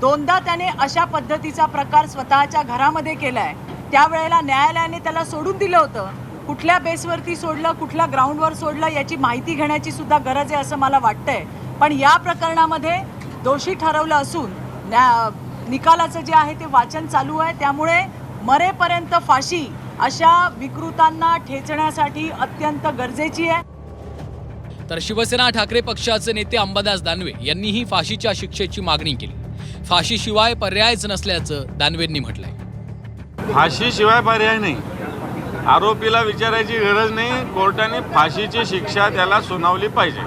[SPEAKER 16] 2दा त्याने अशा पद्धतीचा प्रकार स्वतःच्या घरामध्ये केलाय. त्यावेळेला न्यायालयाने त्याला सोडून दिलं होतं. कुठल्या बेसवरती सोडलं, कुठल्या ग्राउंडवर सोडलं याची माहिती घेण्याची सुद्धा गरज आहे असं मला वाटतंय. पण या प्रकरणामध्ये दोषी ठरवलं असून निकालाचं जे आहे ते वाचन चालू आहे. त्यामुळे मरेपर्यंत फाशी अशा विकृतांना ठेचण्यासाठी अत्यंत गरजेची आहे.
[SPEAKER 4] तर शिवसेना ठाकरे पक्षाचे नेते अंबादास दानवे यांनीही फाशीच्या शिक्षेची मागणी केली. फाशीशिवाय पर्यायच नसल्याचं दानवेंनी म्हटलंय.
[SPEAKER 20] फाशीशिवाय पर्याय नाही. आरोपीला विचारायची गरज नाही. कोर्टाने फाशीची शिक्षा त्याला सुनावली पाहिजे.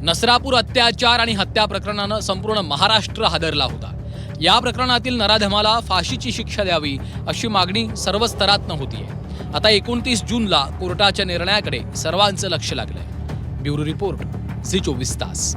[SPEAKER 4] नसरापूर अत्याचार आणि हत्या प्रकरणानं संपूर्ण महाराष्ट्र हादरला होता. या प्रकरणातील नराधमाला फाशीची शिक्षा द्यावी अशी मागणी सर्व स्तरातनं होतीये. आता 29 जूनला कोर्टाच्या निर्णयाकडे सर्वांचं लक्ष लागलंय. ब्युरो रिपोर्ट, झी 24 तास.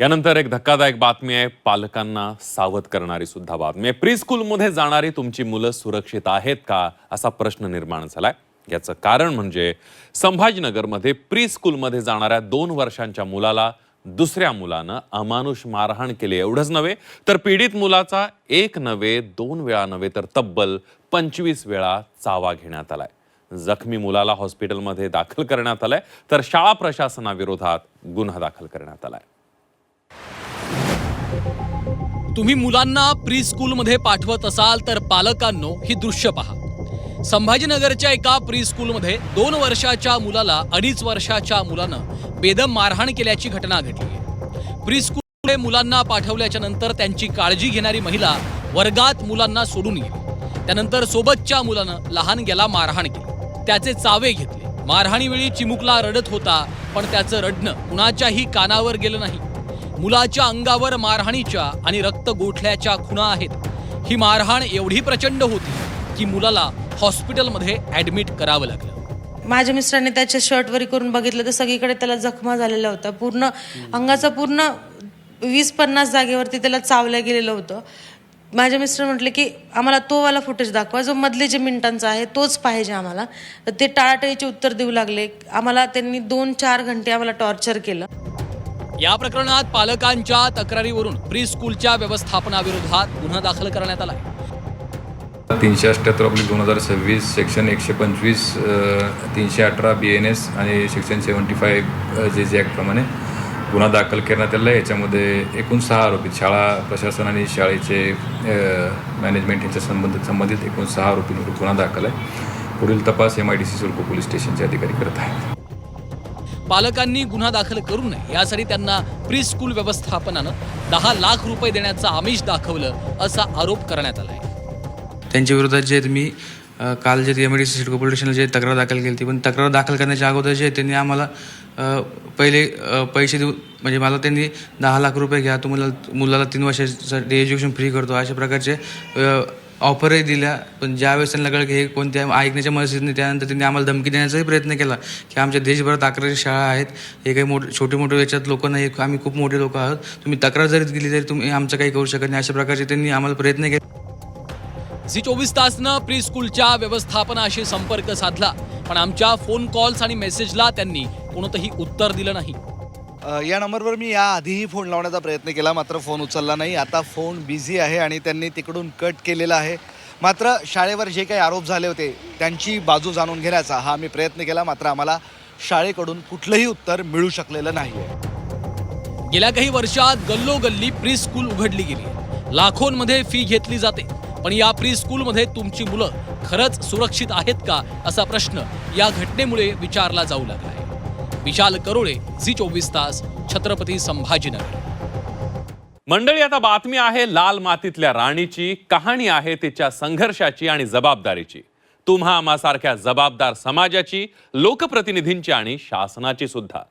[SPEAKER 3] यानंतर एक धक्कादायक बातमी आहे, पालकांना सावध करणारी सुद्धा बातमी आहे. प्री स्कूलमध्ये जाणारी तुमची मुलं सुरक्षित आहेत का, असा प्रश्न निर्माण झालाय. याचं कारण म्हणजे संभाजीनगरमध्ये प्री स्कूलमध्ये जाणाऱ्या 2 वर्षांच्या मुलाला दुसऱ्या मुलानं अमानुष मारहाण केली. एवढंच नव्हे तर पीडित मुलाचा 1 नव्हे 2 वेळा नव्हे तर तब्बल 25 वेळा चावा घेण्यात आलाय. जखमी मुलाला हॉस्पिटलमध्ये दाखल करण्यात आलाय तर शाळा प्रशासनाविरोधात गुन्हा दाखल करण्यात आलाय.
[SPEAKER 4] तुम्ही मुलांना प्री स्कूलमध्ये पाठवत असाल तर पालकांनो ही दृश्य पहा. संभाजीनगरच्या एका प्री स्कूलमध्ये 2 वर्षाच्या मुलाला 2.5 वर्षाच्या मुलानं बेदम मारहाण केल्याची घटना घडली आहे. प्री स्कूलमध्ये मुलांना पाठवल्याच्या नंतर त्यांची काळजी घेणारी महिला वर्गात मुलांना सोडून गेली. त्यानंतर सोबतच्या मुलानं लहानग्याला मारहाण केली, त्याचे चावे घेतले. मारहाणीवेळी चिमुकला रडत होता, पण त्याचं रडणं कुणाच्याही कानावर गेलं नाही. मुलाच्या अंगावर मारहाणीच्या आणि रक्त गोठल्याच्या खुणा आहेत. ही मारहाण एवढी प्रचंड होती की मुलाला हॉस्पिटलमध्ये ऍडमिट करावं लागलं.
[SPEAKER 7] माझ्या मिस्टरांनी त्याच्या शर्टवर करून बघितलं तर सगळीकडे त्याला जखमा झालेला होता. पूर्ण अंगाचा पूर्ण 20-50 जागेवरती त्याला चावल्या गेलेलं होतं. माझे मिस्टर म्हटले की आम्हाला तो वाला फुटेज दाखवा, जो मधले जे मिनिटांचा आहे तोच पाहिजे आम्हाला. तर ते टाळाटाळीचे उत्तर देऊ लागले आम्हाला. त्यांनी 2-4 घंटे आम्हाला टॉर्चर केलं.
[SPEAKER 4] या प्रकरणात पालकांच्या तक्रारीवरून प्री स्कूलच्या व्यवस्थापनाविरोधात गुन्हा दाखल करण्यात आला.
[SPEAKER 8] 378/2026 सेक्शन 125 318 BNS आणि सेक्शन 75 JJ ॲक्ट प्रमाणे गुन्हा दाखल करण्यात आला. याच्यामध्ये एकूण 6 आरोपी, शाळा प्रशासन आणि शाळेचे मॅनेजमेंट यांच्या संबंधित एकूण 6 आरोपींवर गुन्हा दाखल आहे. पुढील तपास MIDC सिडको पोलीस स्टेशनचे अधिकारी करत आहेत.
[SPEAKER 4] पालकांनी गुन्हा दाखल करू नये यासाठी त्यांना प्री स्कूल व्यवस्थापनानं 10 लाख रुपये देण्याचं आमिष दाखवलं असा आरोप करण्यात आला आहे.
[SPEAKER 10] त्यांच्या विरोधात जे मी काल जे MIDC सिडको पोलीस स्टेशनला जे तक्रार दाखल केली होती, पण तक्रार दाखल करण्याच्या अगोदर जे त्यांनी आम्हाला पहिले पैसे देऊ, म्हणजे मला त्यांनी 10 लाख रुपये घ्या, तुम्हाला मुलाला 3 वर्षासाठी एज्युकेशन फ्री करतो, अशा प्रकारचे ऑफरही दिल्या. पण ज्यावेळेस त्यांना कळलं की हे कोणत्या ऐकण्याच्या मनस्थितीत नाही, त्यानंतर त्यांनी आम्हाला धमकी देण्याचाही प्रयत्न केला की आमच्या देशभरात 11 शाळा आहेत, हे काही छोटे मोठे याच्यात लोक नाही, आम्ही खूप मोठे लोक आहोत, तुम्ही तक्रार जरी दिली तरी तुम्ही आमचं काही करू शकत नाही, अशा प्रकारचे त्यांनी आम्हाला प्रयत्न केले.
[SPEAKER 4] झी 24 तासनं प्री स्कूलच्या व्यवस्थापनाशी संपर्क साधला, पण आमच्या फोन कॉल्स आणि मेसेजला त्यांनी कोणतंही उत्तर दिलं नाही.
[SPEAKER 15] या नंबरवर मी याआधीही फोन लावण्याचा प्रयत्न केला, मात्र फोन उचलला नाही. आता फोन बिझी आहे आणि त्यांनी तिकडून कट केलेला आहे. मात्र शाळेवर जे काही आरोप झाले होते त्यांची बाजू जाणून घेण्याचा हा आम्ही प्रयत्न केला, मात्र आम्हाला शाळेकडून कुठलंही उत्तर मिळू शकलेलं नाही.
[SPEAKER 4] गेल्या काही वर्षात गल्लोगल्ली प्री स्कूल उघडली गेली, लाखोंमध्ये फी घेतली जाते, पण या प्री स्कूलमध्ये तुमची मुलं खरंच सुरक्षित आहेत का असा प्रश्न या घटनेमुळे विचारला जाऊ लागला आहे. विशाल करोळे, झी 24 तास, छत्रपती संभाजीनगर.
[SPEAKER 3] मंडळी, आता बातमी आहे लाल मातीतल्या राणीची. कहाणी आहे तिच्या संघर्षाची आणि जबाबदारीची. तुम्हा आम्हासारख्या जबाबदार समाजाची, लोकप्रतिनिधींची आणि शासनाची सुद्धा.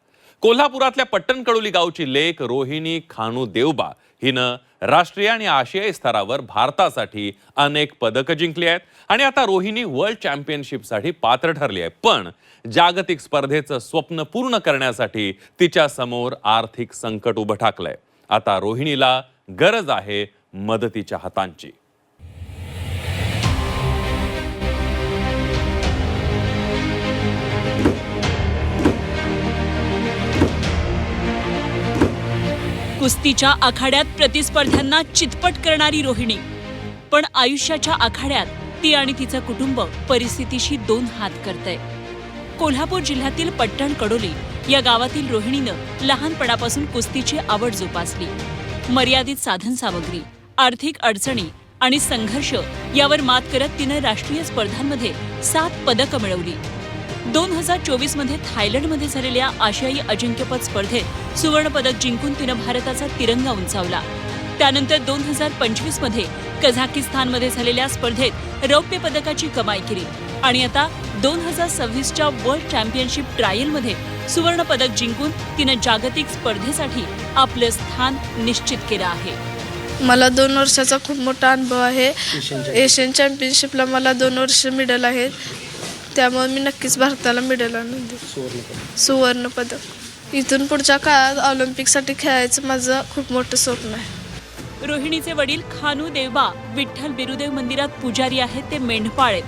[SPEAKER 3] कोल्हापुरातल्या पट्टणकडोली गावची लेक रोहिणी खानू देवबा हिनं राष्ट्रीय आणि आशियाई स्तरावर भारतासाठी अनेक पदकं जिंकली आहेत आणि आता रोहिणी वर्ल्ड चॅम्पियनशिपसाठी पात्र ठरली आहे. पण जागतिक स्पर्धेचं स्वप्न पूर्ण करण्यासाठी तिच्या समोर आर्थिक संकट उभं ठाकलंय. आता रोहिणीला गरज आहे मदतीच्या हातांची.
[SPEAKER 16] कुस्तीच्या आखाड्यात प्रतिस्पर्ध्यांना चितपट करणारी रोहिणी, पण आयुष्याच्या आखाड्यात ती आणि तिचं कुटुंब परिस्थितीशी 2 हात करतंय. कोल्हापूर जिल्ह्यातील पट्टणकडोली या गावातील रोहिणीनं लहानपणापासून कुस्तीची आवड जोपासली. मर्यादित साधन सामग्री, आर्थिक अडचणी आणि संघर्ष यावर मात करत तिनं राष्ट्रीय स्पर्धांमध्ये 7 पदकं मिळवली. 2024 मध्ये थायलंडमध्ये झालेल्या आशियाई अजिंक्यपद स्पर्धेत सुवर्णपदक जिंकून तिनं भारताचा तिरंगा उंचावला. त्यानंतर 2025 मध्ये कझाकिस्तानमध्ये झालेल्या स्पर्धेत रौप्य पदकाची कमाई केली. आणि आता 2026च्या वर्ल्ड चॅम्पियनशिप ट्रायलमध्ये सुवर्ण पदक जिंकून तिनं जागतिक स्पर्धेसाठी आपलं स्थान निश्चित केलं आहे.
[SPEAKER 5] मला 2 वर्षाचा खूप मोठा अनुभव आहे. एशियन चॅम्पियनशिपला मला 2 वर्ष मेडल आहेत, त्यामुळे मी नक्कीच भारताला मेडल आणून देईन. सुवर्ण पदक. इथून पुढच्या काळात ऑलिम्पिकसाठी खेळायचं माझं खूप मोठं स्वप्न आहे.
[SPEAKER 16] रोहिणीचे वडील खानू देवबा विठ्ठल बिरुदेव मंदिरात पुजारी आहेत, ते मेंढपाळ आहेत.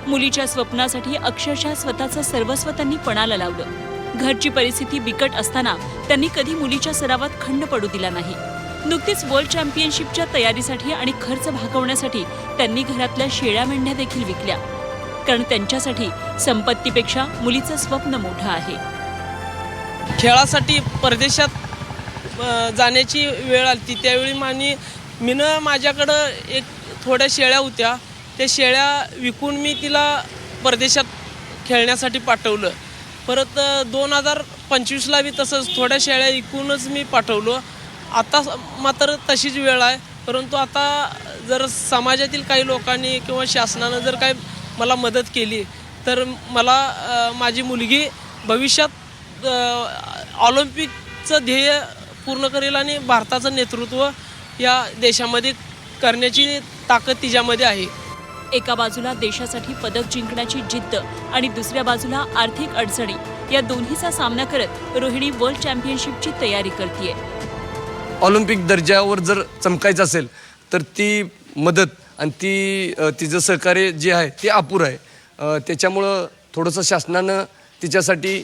[SPEAKER 16] मुलीच्या स्वप्नासाठी अक्षरशः स्वतःचं सर्वस्व त्यांनी पणाला लावलं. घरची परिस्थिती बिकट असताना त्यांनी कधी मुलीच्या सरावात खंड पडू दिला नाही. नुकतीच वर्ल्ड चॅम्पियनशिपच्या तयारीसाठी आणि खर्च भागवण्यासाठी त्यांनी घरातल्या शेळ्या मेंढ्या देखील विकल्या, कारण त्यांच्यासाठी संपत्तीपेक्षा मुलीचं स्वप्न मोठं आहे.
[SPEAKER 6] खेळासाठी परदेशात जाण्याची वेळ आली, त्यावेळी मीनं माझ्याकडं एक थोड्या शेळ्या होत्या, त्या शेळ्या विकून मी तिला परदेशात खेळण्यासाठी पाठवलं. परत 2025ला बी तसंच थोड्या शेळ्या विकूनच मी पाठवलं. आता मात्र तशीच वेळ आहे, परंतु आता जर समाजातील काही लोकांनी किंवा शासनानं जर काही मला मदत केली तर मला माझी मुलगी भविष्यात ऑलिम्पिकचं ध्येय पूर्ण करेल आणि भारताचं नेतृत्व या देशामध्ये करण्याची ताकद तिच्यामध्ये आहे.
[SPEAKER 16] एका बाजूला देशासाठी पदक जिंकण्याची जिद्द आणि दुसऱ्या बाजूला आर्थिक अडचणी, या दोन्हीचा सामना करत रोहिणी वर्ल्ड चॅम्पियनशिपची तयारी करतेय.
[SPEAKER 12] ऑलिम्पिक दर्जावर जर चमकायचं असेल तर ती मदत आणि तिचं सहकार्य जे आहे ते अपुरं आहे. त्याच्यामुळं थोडंसं शासनानं तिच्यासाठी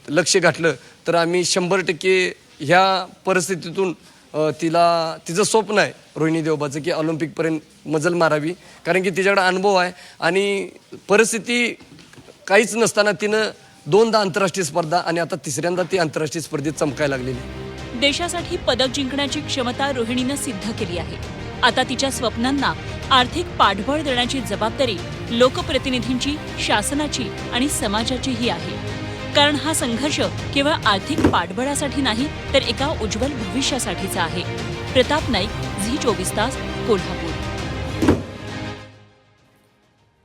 [SPEAKER 12] लक्ष घातलं तर आम्ही 100% ह्या परिस्थितीतून तिचं स्वप्न आहे रोहिणी देवबाचं की ऑलिम्पिकपर्यंत मजल मारावी, कारण की तिच्याकडे अनुभव आहे आणि परिस्थिती काहीच नसताना तिनं 2दा आंतरराष्ट्रीय स्पर्धा आणि आता 3ऱ्यांदा ती आंतरराष्ट्रीय स्पर्धेत चमकायला लागलेली.
[SPEAKER 16] देशासाठी पदक जिंकण्याची क्षमता रोहिणीनं सिद्ध केली आहे. आता तिच्या स्वप्नांना आर्थिक पाठबळ देण्याची जबाबदारी लोकप्रतिनिधींची, शासनाची आणि समाजाचीही आहे. कारण हा संघर्ष केवळ आर्थिक पाठबळासाठी नाही तर एका उज्ज्वल भविष्यासाठीचा आहे. प्रताप नाईक, झी24 तास, कोल्हापूर.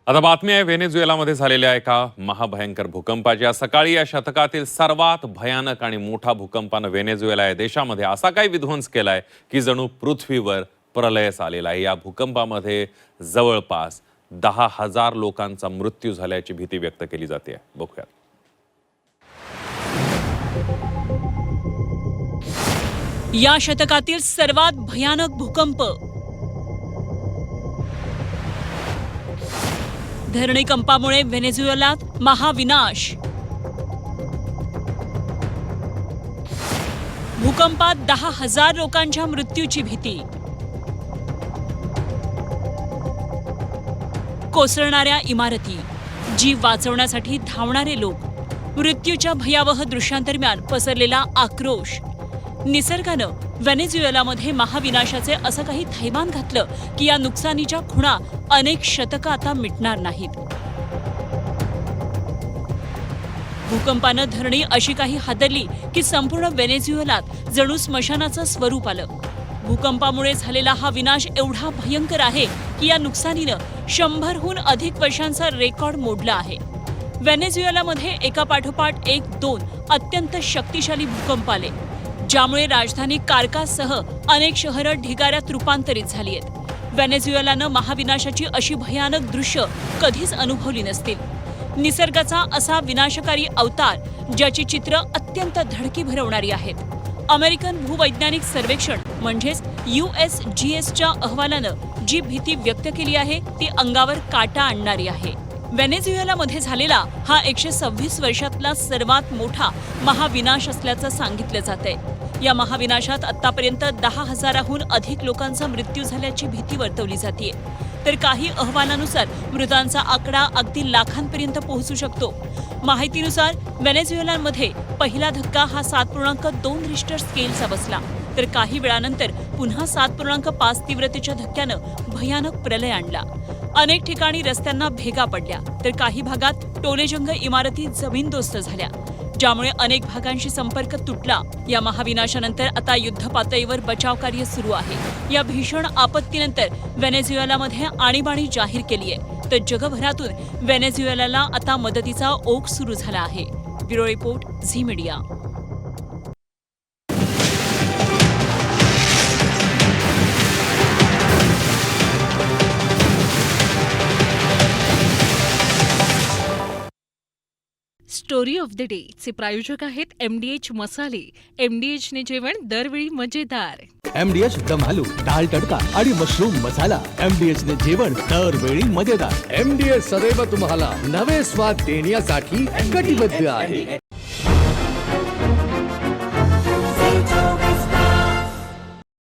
[SPEAKER 3] आता बातमी आहे व्हेनेझुएलामध्ये झालेल्या एका महाभयंकर भूकंपाची. आज सकाळी या शतकातील सर्वात भयानक आणि मोठा भूकंपानं व्हेनेझुएला या देशामध्ये असा काही विध्वंस केलाय की जणू पृथ्वीवर प्रलयच आलेला आहे. या भूकंपामध्ये जवळपास 10,000 लोकांचा मृत्यू झाल्याची भीती व्यक्त केली जाते. बघूयात.
[SPEAKER 16] या शतकातील सर्वात भयानक भूकंप. धरणीकंपामुळे व्हेनेझुएलात महाविनाश. भूकंपात 10,000 लोकांच्या मृत्यूची भीती. कोसळणाऱ्या इमारती, जीव वाचवण्यासाठी धावणारे लोक, मृत्यूच्या भयावह दृश्यांदरम्यान पसरलेला आक्रोश. निसर्गानं व्हेनेझुएलामध्ये महाविनाशाचे असं काही थैमान घातलं की या नुकसानीच्या खुणा अनेक शतकं आता मिटणार नाहीत. भूकंपानं धरणी अशी काही हादरली की संपूर्ण व्हेनेझुएलात जणू स्मशानाचं स्वरूप आलं. भूकंपामुळे झालेला हा विनाश एवढा भयंकर आहे की या नुकसानीनं 100हून अधिक वर्षांचा रेकॉर्ड मोडला आहे. व्हेनेझुएलामध्ये एकापाठोपाठ 1-2 अत्यंत शक्तिशाली भूकंप आले, ज्यामुळे राजधानी कार्काससह अनेक शहरं ढिगाऱ्यात रूपांतरित झाली आहेत. व्हेनेझुएलानं महाविनाशाची अशी भयानक दृश्य कधीच अनुभवली नसतील. निसर्गाचा असा विनाशकारी अवतार ज्याची चित्र अत्यंत धडकी भरवणारी आहेत. अमेरिकन भूवैज्ञानिक सर्वेक्षण म्हणजेच USGSच्या अहवालानं जी भीती व्यक्त केली आहे ती अंगावर काटा आणणारी आहे. व्हेनेझुएलामध्ये झालेला हा 126 वर्षातला सर्वात मोठा महाविनाश असल्याचं सांगितलं जातंय. या महाविनाशात आतापर्यंत 10,000हून अधिक लोकांचा मृत्यू झाल्याची भीती वर्तवली जाते. तर काही अहवालानुसार मृतांचा आकडा अगदी लाखांपर्यंत पोहोचू शकतो. माहितीनुसार व्हेनेझुएलामध्ये पहिला धक्का हा 7.2 रिश्टर स्केलचा बसला, तर काही वेळानंतर पुन्हा 7.5 तीव्रतेच्या धक्क्यानं भयानक प्रलय आणला. अनेक ठिकाणी रस्त्यांना भेगा पडल्या, तर काही भागात टोलेजंग इमारती जमीनदोस्त झाल्या, ज्यामुळे अनेक भागांशी संपर्क तुटला. या महाविनाशानंतर आता युद्धपातळीवर बचावकार्य सुरू आहे. या भीषण आपत्तीनंतर व्हेनेझुएलामध्ये आणीबाणी जाहीर केली आहे.
[SPEAKER 14] तर जगभरातून व्हेनेझुएलाला आता मदतीचा ओघ सुरू झाला आहे. Bureau report, Zee media. Story of the day चे प्रायोजक आहेत MDH मसाले. MDH ने जेवण दरवेळी मजेदार.
[SPEAKER 17] MDH दम आलू, दाल तडका आणि मशरूम मसाला. MDH ने जेवण दरवेळी मजेदार. MDH सदैव तुम्हाला नवे स्वाद देण्यासाठी कटिबद्ध आहे.